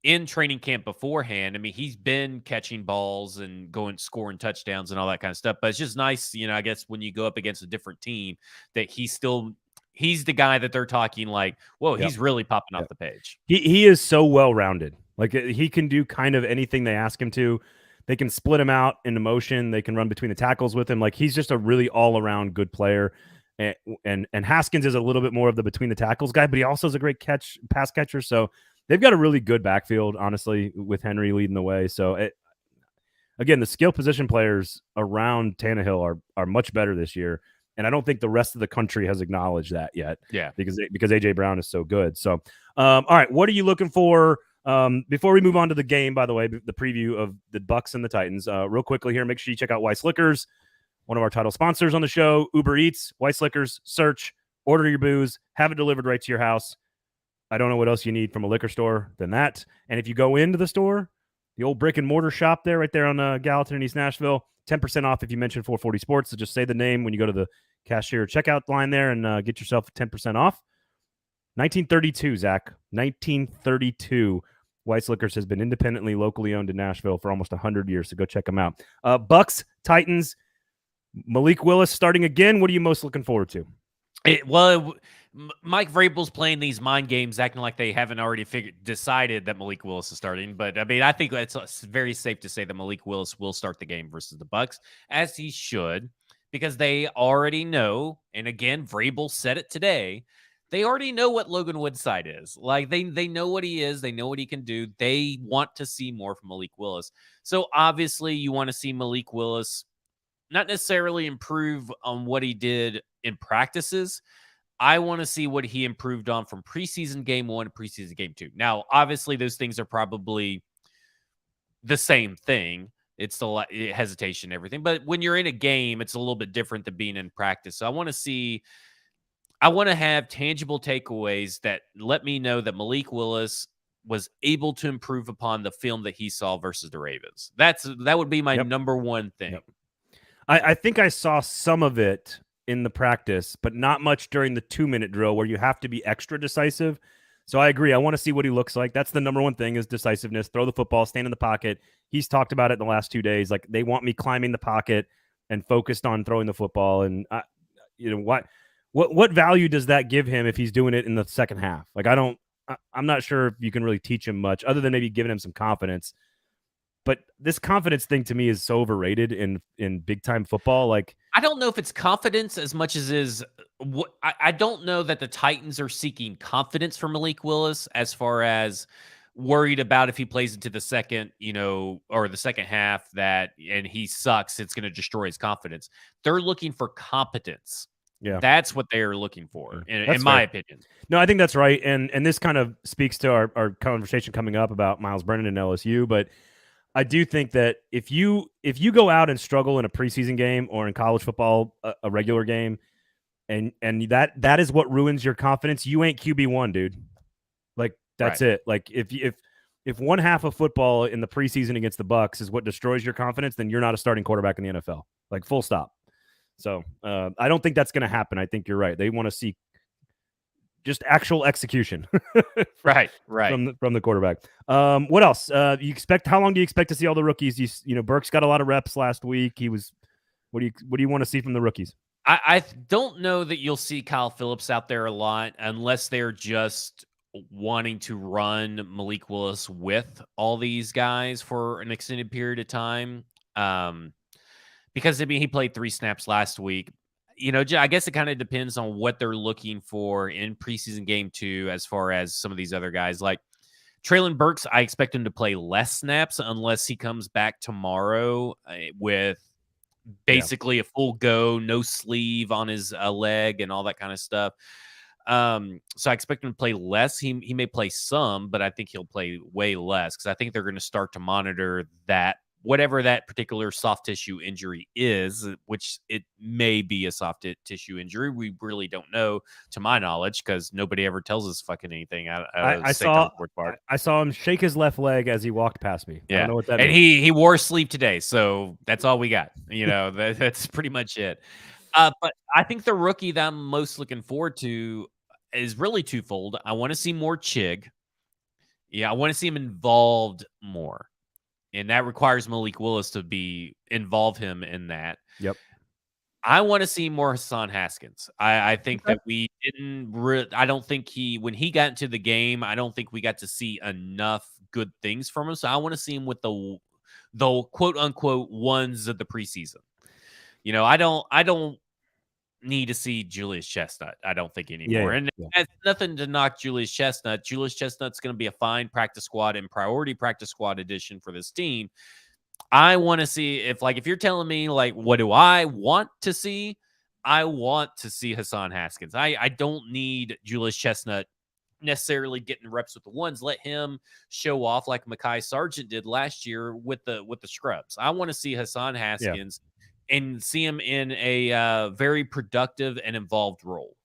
in training camp beforehand. I mean, he's been catching balls and scoring touchdowns and all that kind of stuff. But it's just nice, I guess when you go up against a different team that he's the guy that they're talking like, whoa, he's really popping off the page.
He is so well-rounded. Like he can do kind of anything they ask him to. They can split him out into motion. They can run between the tackles with him. Like he's just a really all-around good player. And Haskins is a little bit more of the between the tackles guy, but he also is a great pass catcher. So they've got a really good backfield, honestly, with Henry leading the way. So again, the skill position players around Tannehill are much better this year. And I don't think the rest of the country has acknowledged that yet. Yeah. Because AJ Brown is so good. So, all right, what are you looking for? Before we move on to the game, by the way, the preview of the Bucs and the Titans, real quickly here, make sure you check out Weiss Liquors, one of our title sponsors on the show. Uber Eats, Weiss Liquors, search, order your booze, have it delivered right to your house. I don't know what else you need from a liquor store than that. And if you go into the store, the old brick and mortar shop there, right there on Gallatin and East Nashville, 10% off if you mention 440 Sports. So just say the name when you go to the cashier checkout line there and get yourself 10% off. 1932, Zach. 1932. Weiss's Liquors has been independently, locally owned in Nashville for almost 100 years, so go check them out. Bucs, Titans, Malik Willis starting again. What are you most looking forward to?
Mike Vrabel's playing these mind games, acting like they haven't already decided that Malik Willis is starting. But I mean, I think it's very safe to say that Malik Willis will start the game versus the Bucs, as he should, because they already know. And again, Vrabel said it today. They already know what Logan Woodside is. Like they know what he is. They know what he can do. They want to see more from Malik Willis. So obviously, you want to see Malik Willis not necessarily improve on what he did in practices. I want to see what he improved on from preseason game 1 to preseason game 2. Now, obviously, those things are probably the same thing. It's the hesitation and everything. But when you're in a game, it's a little bit different than being in practice. So I want to have tangible takeaways that let me know that Malik Willis was able to improve upon the film that he saw versus the Ravens. That would be my number one thing.
Yep. I think I saw some of it in the practice, but not much during the 2-minute drill where you have to be extra decisive. So I agree. I want to see what he looks like. That's the number one thing is decisiveness. Throw the football, stand in the pocket. He's talked about it in the last 2 days. Like they want me climbing the pocket and focused on throwing the football. And what value does that give him if he's doing it in the second half? Like I'm not sure if you can really teach him much other than maybe giving him some confidence. But this confidence thing to me is so overrated in big time football. Like
I don't know if it's confidence as much as is what I don't know that the Titans are seeking confidence from Malik Willis as far as worried about if he plays into the second, or the second half and he sucks, it's going to destroy his confidence. They're looking for competence.
Yeah,
that's what they are looking for, in my opinion.
No, I think that's right, and this kind of speaks to our conversation coming up about Miles Brennan and LSU, but I do think that if you go out and struggle in a preseason game or in college football, a regular game, and that is what ruins your confidence, you ain't QB1, dude. Like that's right. It. Like if one half of football in the preseason against the Bucs is what destroys your confidence, then you're not a starting quarterback in the NFL. Like full stop. So I don't think that's going to happen. I think you're right. They want to see just actual execution.
right.
From the quarterback. What else? You expect? How long do you expect to see all the rookies? Burks got a lot of reps last week. What do you want to see from the rookies?
I don't know that you'll see Kyle Phillips out there a lot unless they're just wanting to run Malik Willis with all these guys for an extended period of time. Because he played 3 snaps last week. I guess it kind of depends on what they're looking for in preseason game 2 as far as some of these other guys. Like Treylon Burks, I expect him to play less snaps unless he comes back tomorrow with basically a full go, no sleeve on his leg and all that kind of stuff. So I expect him to play less. He may play some, but I think he'll play way less because I think they're going to start to monitor that. Whatever that particular soft tissue injury is, which it may be a soft tissue injury. We really don't know, to my knowledge, because nobody ever tells us fucking anything. I
saw him shake his left leg as he walked past me.
Yeah.
I don't know what that
means.
And
he wore a sleeve today, so that's all we got. That's pretty much it. But I think the rookie that I'm most looking forward to is really twofold. I want to see more Chig. Yeah, I want to see him involved more. And that requires Malik Willis to involve him in that.
Yep.
I want to see more Hassan Haskins. I think that we didn't. I don't think when he got into the game, I don't think we got to see enough good things from him. So I want to see him with the quote unquote ones of the preseason. I don't need to see Julius Chestnut, I don't think anymore. And that's nothing to knock Julius Chestnut. Julius Chestnut's going to be a fine practice squad and priority practice squad addition for this team. I want to see if you're telling me what do I want to see? I want to see Hassan Haskins. I don't need Julius Chestnut necessarily getting reps with the ones. Let him show off like Mekhi Sargent did last year with the scrubs. I want to see Hassan Haskins and see him in a very productive and involved role.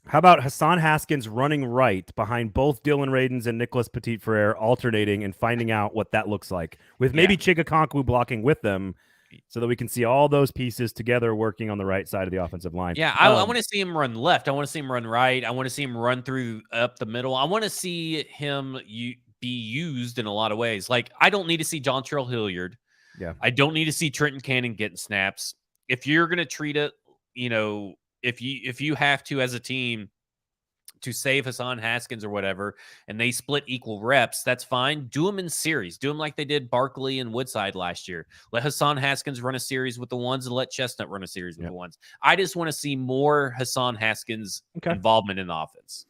How about Hassan Haskins running right behind both Dylan Radins and Nicholas Petit-Frere, alternating and finding out what that looks like, with maybe Chigakonkwu blocking with them, so that we can see all those pieces together working on the right side of the offensive line.
Yeah, I want to see him run left. I want to see him run right. I want to see him run up the middle. I want to see him be used in a lot of ways. Like, I don't need to see John Terrell Hilliard.
Yeah.
I don't need to see Trenton Cannon getting snaps. If you're going to treat it, if you have to as a team to save Hassan Haskins or whatever, and they split equal reps, that's fine. Do them in series. Do them like they did Barkley and Woodside last year. Let Hassan Haskins run a series with the ones and let Chestnut run a series with the ones. I just want to see more Hassan Haskins involvement in the offense.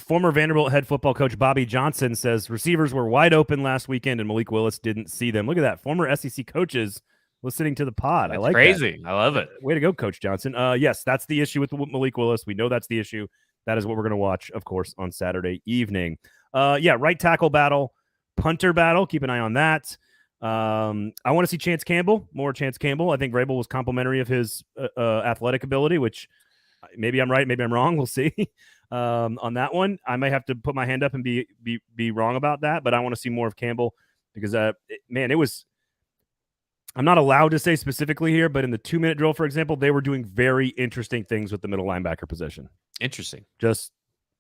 Former Vanderbilt head football coach Bobby Johnson says receivers were wide open last weekend and Malik Willis didn't see them. Look at that. Former SEC coaches listening to the pod.
That's
I like
crazy.
that.
I love it.
Way to go, Coach Johnson. Yes, that's the issue with Malik Willis. We know that's the issue. That is what we're going to watch, of course, on Saturday evening. Right tackle battle, punter battle. Keep an eye on that. I want to see Chance Campbell, more Chance Campbell. I think Vrabel was complimentary of his athletic ability, which maybe I'm right, maybe I'm wrong. We'll see on that one. I may have to put my hand up and be wrong about that, but I want to see more of Campbell because, it was – I'm not allowed to say specifically here, but in the 2-minute drill, for example, they were doing very interesting things with the middle linebacker position.
Interesting.
Just,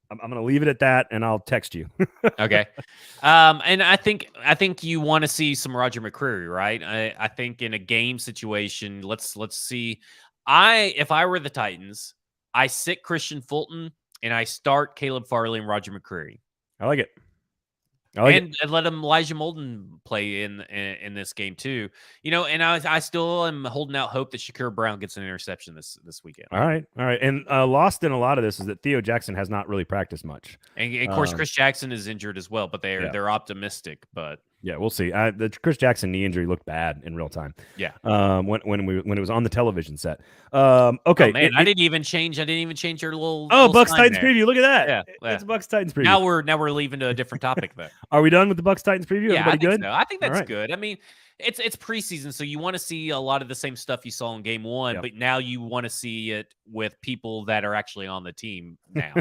I'm going to leave it at that, and I'll text you.
Okay. And I think you want to see some Roger McCreary, right? I think in a game situation, let's see. If I were the Titans, I sit Christian Fulton and I start Caleb Farley and Roger McCreary.
I like it.
And let Elijah Molden play in this game too, And I still am holding out hope that Shakur Brown gets an interception this weekend.
All right. And lost in a lot of this is that Theo Jackson has not really practiced much,
and of course Chris Jackson is injured as well. But they're optimistic. But
yeah, we'll see. The Chris Jackson knee injury looked bad in real time.
Yeah.
When it was on the television set. Okay.
Oh, man, I didn't even change your little.
Bucs Titans preview. Look at that.
Yeah.
It's Bucs Titans preview.
Now we're leaving to a different topic though.
Are we done with the Bucs Titans preview?
Yeah,
Everybody good?
So. I think that's good. I mean, it's preseason, so you want to see a lot of the same stuff you saw in game one, but now you want to see it with people that are actually on the team now.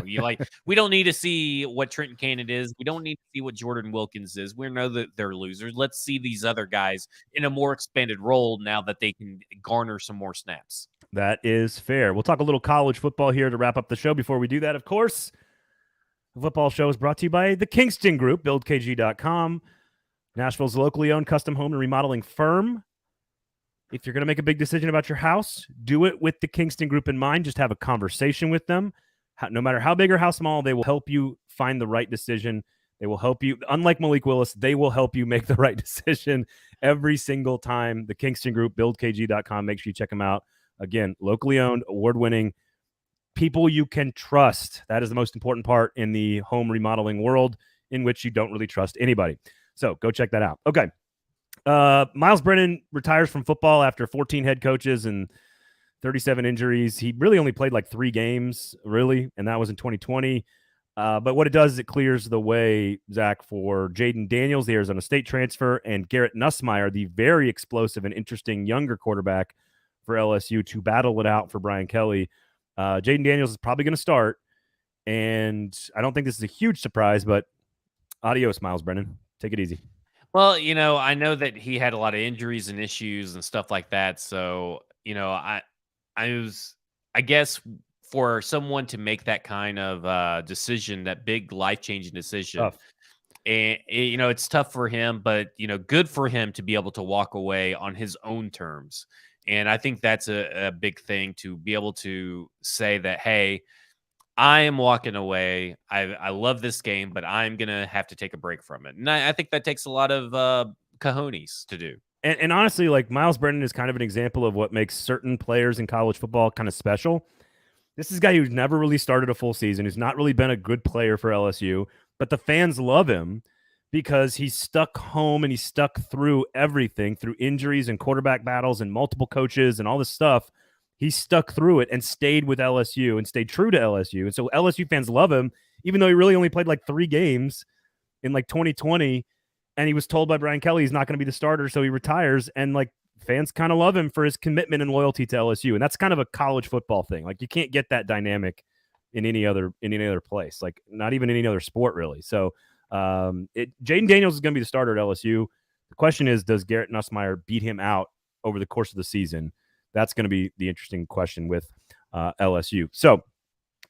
We don't need to see what Trenton Cannon is. We don't need to see what Jordan Wilkins is. We know that they're losers. Let's see these other guys in a more expanded role now that they can garner some more snaps.
That is fair. We'll talk a little college football here to wrap up the show. Before we do that, of course, the football show is brought to you by the Kingston Group, buildkg.com. Nashville's locally owned custom home and remodeling firm. If you're going to make a big decision about your house, do it with the Kingston Group in mind. Just have a conversation with them. No matter how big or how small, they will help you find the right decision. They will help you. Unlike Malik Willis, they will help you make the right decision every single time. The Kingston Group, buildkg.com. Make sure you check them out. Again, locally owned, award-winning, people you can trust. That is the most important part in the home remodeling world, in which you don't really trust anybody. So go check that out. Okay. Miles Brennan retires from football after 14 head coaches and 37 injuries. He really only played like 3 games, really, and that was in 2020. But what it does is it clears the way, Zach, for Jaden Daniels, the Arizona State transfer, and Garrett Nussmeier, the very explosive and interesting younger quarterback for LSU, to battle it out for Brian Kelly. Jaden Daniels is probably going to start, and I don't think this is a huge surprise, but adios, Miles Brennan. Take it easy.
Well, I know that he had a lot of injuries and issues and stuff like that. So, I guess for someone to make that kind of decision, that big life-changing decision,
tough.
And it's tough for him, but good for him to be able to walk away on his own terms. And I think that's a big thing, to be able to say that, hey, I am walking away. I love this game, but I'm going to have to take a break from it. And I think that takes a lot of cojones to do.
And honestly, like, Miles Brennan is kind of an example of what makes certain players in college football kind of special. This is a guy who's never really started a full season, who's not really been a good player for LSU, but the fans love him because he's stuck home and he's stuck through everything, through injuries and quarterback battles and multiple coaches and all this stuff. He stuck through it and stayed with LSU and stayed true to LSU. And so LSU fans love him, even though he really only played like 3 games in like 2020. And he was told by Brian Kelly he's not going to be the starter, so he retires. And like, fans kind of love him for his commitment and loyalty to LSU. And that's kind of a college football thing. Like, you can't get that dynamic in any other place, like not even any other sport, really. So Jaden Daniels is going to be the starter at LSU. The question is, does Garrett Nussmeier beat him out over the course of the season? That's going to be the interesting question with LSU. So,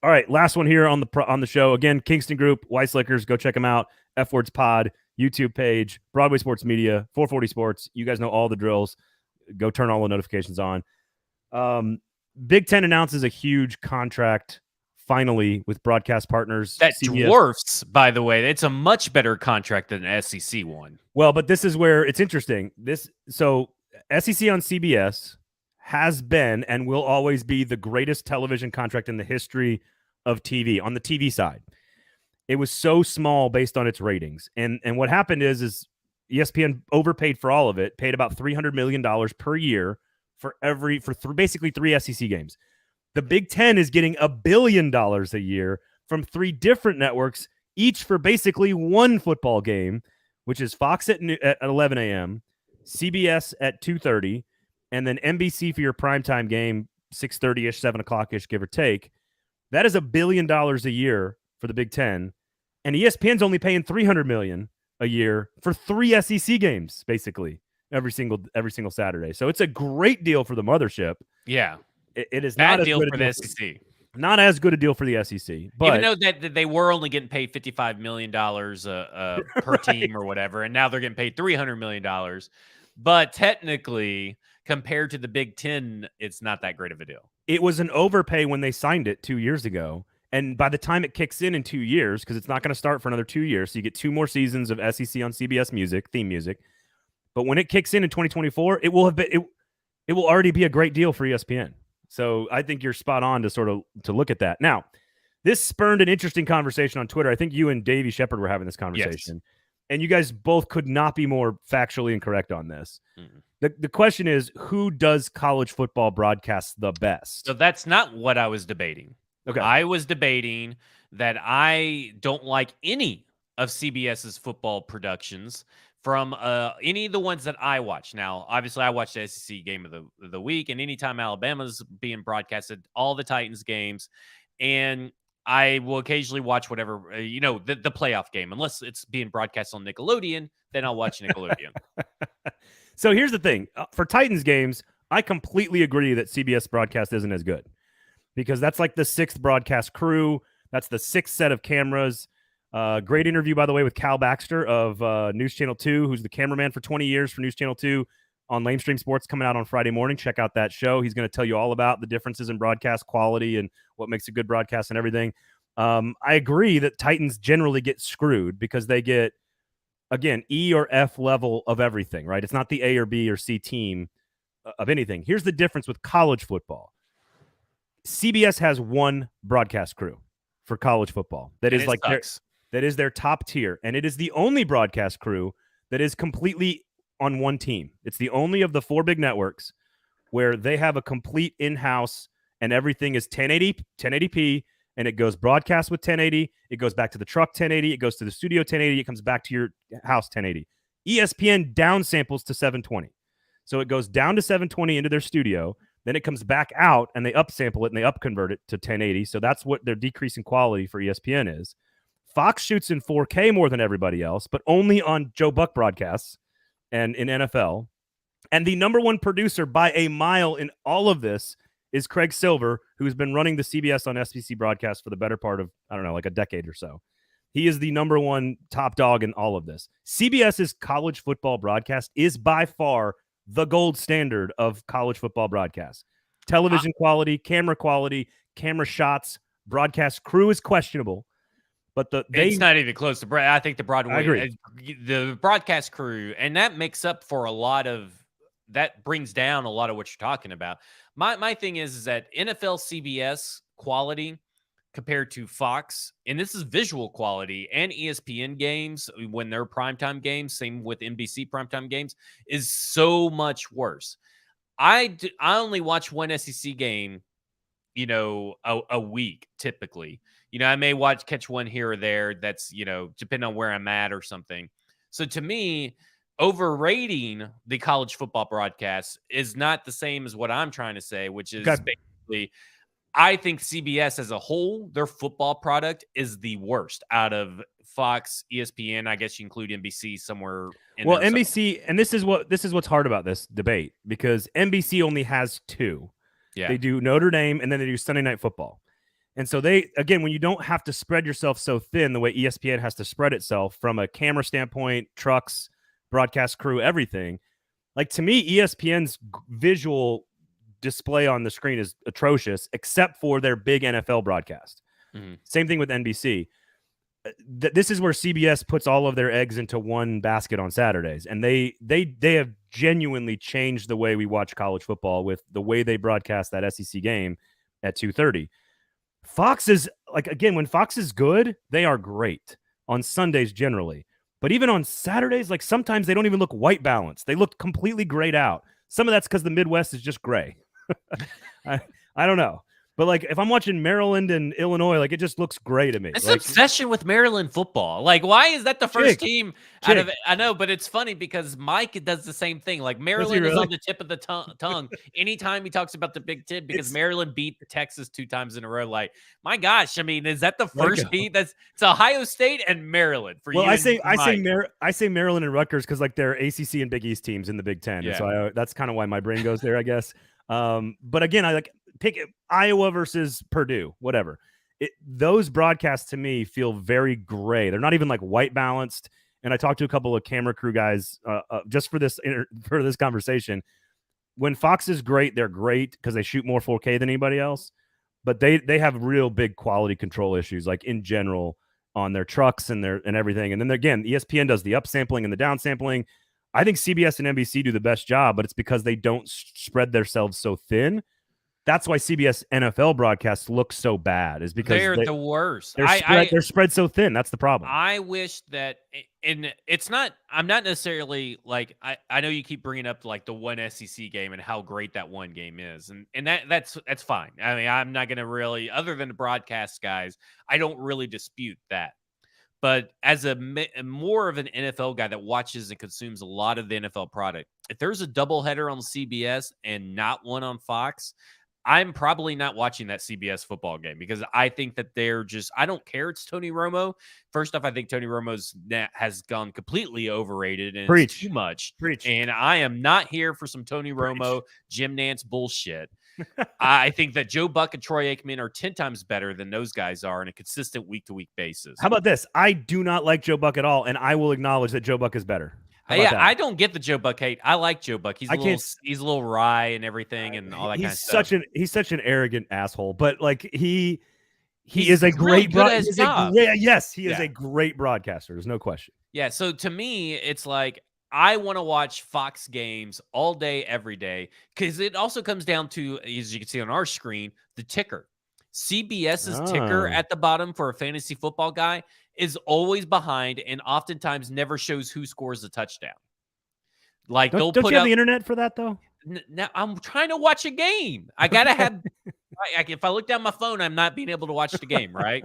all right, last one here on the show. Again, Kingston Group, Weisslickers, go check them out. F Words Pod, YouTube page, Broadway Sports Media, 440 Sports. You guys know all the drills. Go turn all the notifications on. Big Ten announces a huge contract finally with broadcast partners.
That
CBS.
dwarfs, by the way. It's a much better contract than the SEC one.
Well, but this is where it's interesting. So SEC on CBS has been and will always be the greatest television contract in the history of TV on the TV side. It was so small based on its ratings. And what happened is ESPN overpaid for all of it, paid about $300 million per year for basically 3 SEC games. The Big Ten is getting $1 billion a year from 3 different networks, each for basically 1 football game, which is Fox at 11 a.m., CBS at 2:30, and then NBC for your primetime game, 6:30-ish, 7 o'clock-ish, give or take. That is $1 billion a year for the Big Ten, and ESPN's only paying $300 million a year for 3 SEC games, basically every single Saturday. So it's a great deal for the mothership.
Yeah,
it is
bad
not
deal
as
for the SEC.
Not as good a deal for the SEC, but
even though that they were only getting paid $55 million per team or whatever, and now they're getting paid $300 million. But technically, compared to the Big Ten, it's not that great of a deal.
It was an overpay when they signed it 2 years ago. And by the time it kicks in 2 years, because it's not going to start for another 2 years, so you get 2 more seasons of SEC on CBS theme music. But when it kicks in 2024, it will have been it will already be a great deal for ESPN. So I think you're spot on to look at that. Now, this spurned an interesting conversation on Twitter. I think you and Davey Shepard were having this conversation. Yes. And you guys both could not be more factually incorrect on this. The question is, who does college football broadcast the best?
So that's not what I was debating.
Okay.
I was debating that I don't like any of CBS's football productions from any of the ones that I watch. Now, obviously, I watch the SEC game of the week, and anytime Alabama's being broadcasted, all the Titans games, and I will occasionally watch whatever, the playoff game. Unless it's being broadcast on Nickelodeon, then I'll watch Nickelodeon.
So here's the thing. For Titans games, I completely agree that CBS broadcast isn't as good because that's like the 6th broadcast crew. That's the 6th set of cameras. Great interview, by the way, with Cal Baxter of News Channel 2, who's the cameraman for 20 years for News Channel 2 on Lamestream Sports, coming out on Friday morning. Check out that show. He's going to tell you all about the differences in broadcast quality and what makes a good broadcast and everything. I agree that Titans generally get screwed because they get, again, E or F level of everything, right? It's not the A or B or C team of anything. Here's the difference with college football. CBS has 1 broadcast crew for college football. That is like their top tier. And it is the only broadcast crew that is completely on 1 team. It's the only of the 4 big networks where they have a complete in-house and everything is 1080p, and it goes broadcast with 1080. It goes back to the truck 1080. It goes to the studio 1080. It comes back to your house 1080. ESPN downsamples to 720. So it goes down to 720 into their studio. Then it comes back out and they upsample it and they upconvert it to 1080. So that's what their decrease in quality for ESPN is. Fox shoots in 4K more than everybody else, but only on Joe Buck broadcasts and in NFL. And the number 1 producer by a mile in all of this is Craig Silver, who's been running the CBS on SBC broadcast for the better part of, I don't know, like a decade or so. He is the number 1 top dog in all of this. CBS's college football broadcast is by far the gold standard of college football broadcast. Television quality, camera shots, broadcast crew is questionable. But it's
not even close to I think the Broadway,
I agree.
The broadcast crew, and that makes up for a lot of that, brings down a lot of what you're talking about. My thing is that NFL CBS quality compared to Fox, and this is visual quality, and ESPN games when they're primetime games, same with NBC primetime games, is so much worse. I only watch 1 SEC game, a week typically. I may catch one here or there. That's, depending on where I'm at or something. So to me, overrating the college football broadcast is not the same as what I'm trying to say, which is basically, I think CBS as a whole, their football product is the worst out of Fox, ESPN. I guess you include NBC somewhere.
Well, NBC, and this is what's hard about this debate, because NBC only has 2. Yeah. They do Notre Dame and then they do Sunday Night Football. And so again, when you don't have to spread yourself so thin the way ESPN has to spread itself from a camera standpoint, trucks, broadcast crew, everything, like to me, ESPN's visual display on the screen is atrocious, except for their big NFL broadcast. Mm-hmm. Same thing with NBC. This is where CBS puts all of their eggs into one basket on Saturdays, and they have genuinely changed the way we watch college football with the way they broadcast that SEC game at 2:30. Fox is like, again, when Fox is good, they are great on Sundays generally. But even on Saturdays, like sometimes they don't even look white balanced. They look completely grayed out. Some of that's because the Midwest is just gray. I don't know. But like if I'm watching Maryland and Illinois, like it just looks gray to me.
It's
like,
obsession with Maryland football. Like, why is that the first team out of it? I know, but it's funny because Mike does the same thing. Like Maryland is on the tip of the tongue anytime he talks about the Big Ten because Maryland beat Texas 2 times in a row. Like, my gosh, I mean, is that the first team? It's Ohio State and Maryland for you.
Well, I say Maryland and Rutgers because like they're ACC and Big East teams in the Big Ten. Yeah. And so that's kind of why my brain goes there, I guess. But again, I like pick Iowa versus Purdue, whatever. Those broadcasts to me feel very gray. They're not even like white balanced. And I talked to a couple of camera crew guys just for this conversation. When Fox is great, they're great because they shoot more 4K than anybody else. But they have real big quality control issues, like in general, on their trucks and everything. And then again, ESPN does the upsampling and the downsampling. I think CBS and NBC do the best job, but it's because they don't spread themselves so thin. That's why CBS NFL broadcasts look so bad, is because
they're the worst.
They're spread so thin. That's the problem.
I wish that, and it's not, I'm not necessarily like, I know you keep bringing up like the one SEC game and how great that one game is. And that's fine. I mean, I'm not going to really, other than the broadcast guys, I don't really dispute that. But as a more of an NFL guy that watches and consumes a lot of the NFL product, if there's a doubleheader on CBS and not one on Fox, I'm probably not watching that CBS football game because I think that they're just, I don't care. It's Tony Romo. First off, I think Tony Romo's has gone completely overrated and it's too much. And I am not here for some Tony Romo, Jim Nantz bullshit. I think that Joe Buck and Troy Aikman are 10 times better than those guys are on a consistent week-to-week basis.
How about this? I do not like Joe Buck at all, and I will acknowledge that Joe Buck is better.
I don't get the Joe Buck hate. I like Joe Buck. He's a little wry and everything and all that kind of stuff.
He's such an arrogant asshole, but like he is a great broadcaster. He is a great broadcaster. There's no question.
Yeah. So to me, it's like I want to watch Fox games all day, every day, because it also comes down to, as you can see on our screen, the ticker. CBS's ticker at the bottom for a fantasy football guy is always behind and oftentimes never shows who scores a touchdown. Like
don't you have the internet for that though?
Now I'm trying to watch a game. I gotta have. If I look down my phone, I'm not being able to watch the game, right?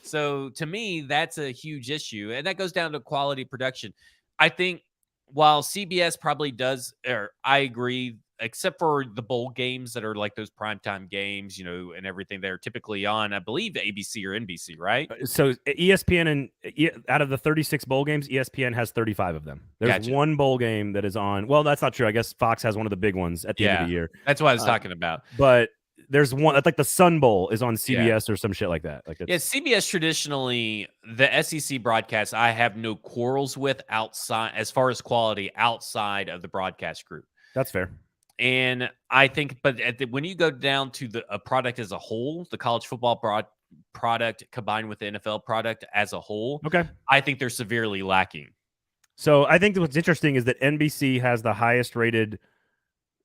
So to me, that's a huge issue, and that goes down to quality production. I think while CBS probably does, or I agree, except for the bowl games that are like those primetime games, you know, and everything they're typically on, I believe ABC or NBC, right?
So ESPN and out of the 36 bowl games, ESPN has 35 of them. There's one bowl game that is on. Well, that's not true. I guess Fox has one of the big ones at the end of the year.
That's what I was talking about.
But there's one that's like the Sun Bowl is on CBS or some shit like that. Like
CBS traditionally, the SEC broadcast, I have no quarrels with outside as far as quality outside of the broadcast group.
That's fair.
And I think, but when you go down to a product as a whole, the college football product combined with the NFL product as a whole, I think they're severely lacking.
So I think what's interesting is that NBC has the highest rated,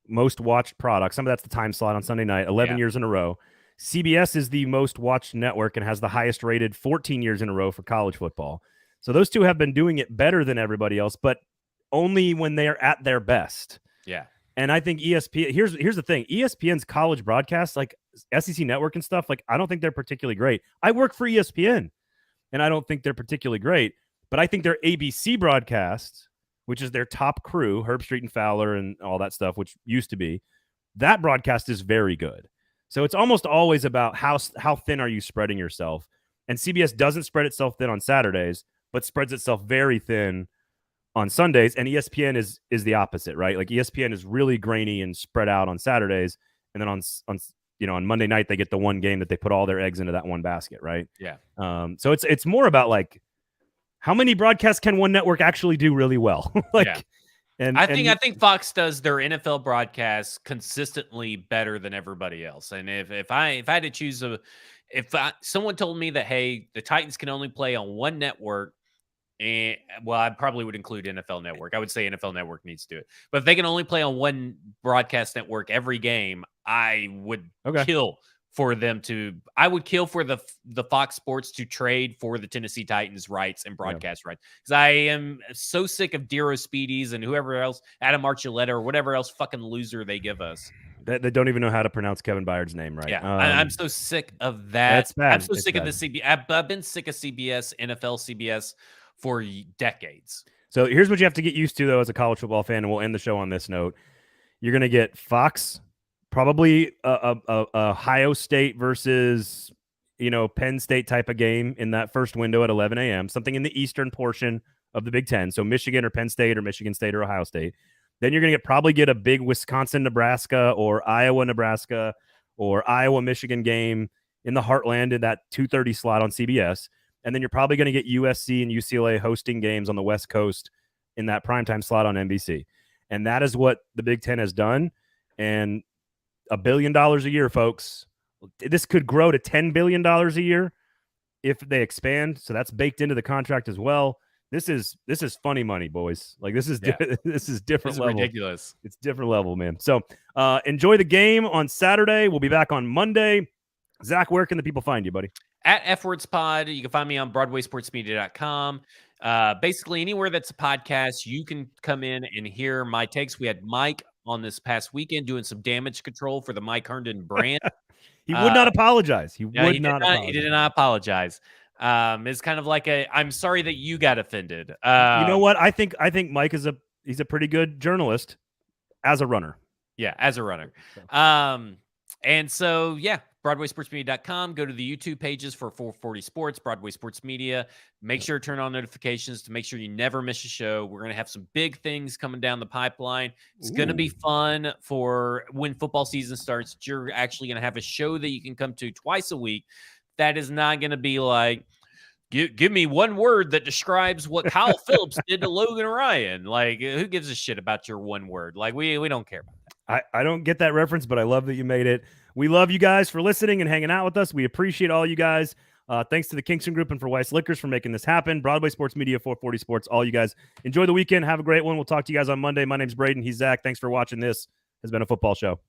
most watched product. Some of that's the time slot on Sunday night, 11 years in a row. CBS is the most watched network and has the highest rated 14 years in a row for college football. So those two have been doing it better than everybody else, but only when they're at their best.
Yeah.
And I think ESPN, here's the thing. ESPN's college broadcasts, like SEC Network and stuff, like I don't think they're particularly great. I work for ESPN, and I don't think they're particularly great. But I think their ABC broadcasts, which is their top crew, Herb Street and Fowler and all that stuff, which used to be, that broadcast is very good. So it's almost always about how thin are you spreading yourself. And CBS doesn't spread itself thin on Saturdays, but spreads itself very thin on Sundays, and ESPN is the opposite, right? Like ESPN is really grainy and spread out on Saturdays, and then on on Monday night they get the one game that they put all their eggs into that one basket, right?
Yeah.
So it's more about like how many broadcasts can one network actually do really well? And
I think Fox does their NFL broadcasts consistently better than everybody else. And if I had to choose someone told me that, hey, the Titans can only play on one network, and I probably would include NFL Network. I would say NFL Network needs to do it. But if they can only play on one broadcast network every game, I would kill for them to. I would kill for the Fox Sports to trade for the Tennessee Titans rights and broadcast rights, because I am so sick of Dero Speedies and whoever else, Adam Archuleta or whatever else fucking loser they give us.
They don't even know how to pronounce Kevin Byard's name right.
Yeah, I'm so sick of that.
That's bad.
I'm so sick of the CBS. I've been sick of CBS, NFL CBS for decades.
So here's what you have to get used to, though, as a college football fan, and we'll end the show on this note. You're going to get Fox, probably a Ohio State versus, Penn State type of game in that first window at 11 a.m., something in the eastern portion of the Big Ten. So Michigan or Penn State or Michigan State or Ohio State. Then you're going to probably get a big Wisconsin, Nebraska or Iowa, Nebraska or Iowa, Michigan game in the heartland in that 2:30 slot on CBS. And then you're probably going to get USC and UCLA hosting games on the West Coast in that primetime slot on NBC. And that is what the Big Ten has done. And $1 billion a year, folks. This could grow to $10 billion a year if they expand. So that's baked into the contract as well. This is funny money, boys. Like this is this is different level.
Ridiculous.
It's different level, man. So enjoy the game on Saturday. We'll be back on Monday. Zach, where can the people find you, buddy?
At FWords Pod. You can find me on BroadwaySportsMedia.com. Basically, anywhere that's a podcast, you can come in and hear my takes. We had Mike on this past weekend doing some damage control for the Mike Herndon brand.
He would not apologize. He did not
apologize. It's kind of like I'm sorry that you got offended.
You know what? I think Mike is he's a pretty good journalist as a runner.
Yeah, as a runner. And so, BroadwaySportsMedia.com. Go to the YouTube pages for 440 Sports, Broadway Sports Media. Make sure to turn on notifications to make sure you never miss a show. We're going to have some big things coming down the pipeline. It's going to be fun for when football season starts. You're actually going to have a show that you can come to twice a week. That is not going to be like, give me one word that describes what Kyle Phillips did to Logan Ryan. Like, who gives a shit about your one word? Like, we don't care about that.
I don't get that reference, but I love that you made it. We love you guys for listening and hanging out with us. We appreciate all you guys. Thanks to the Kingston Group and for Weiss Liquors for making this happen. Broadway Sports Media, 440 Sports, all you guys. Enjoy the weekend. Have a great one. We'll talk to you guys on Monday. My name's Braden. He's Zach. Thanks for watching. This has been a football show.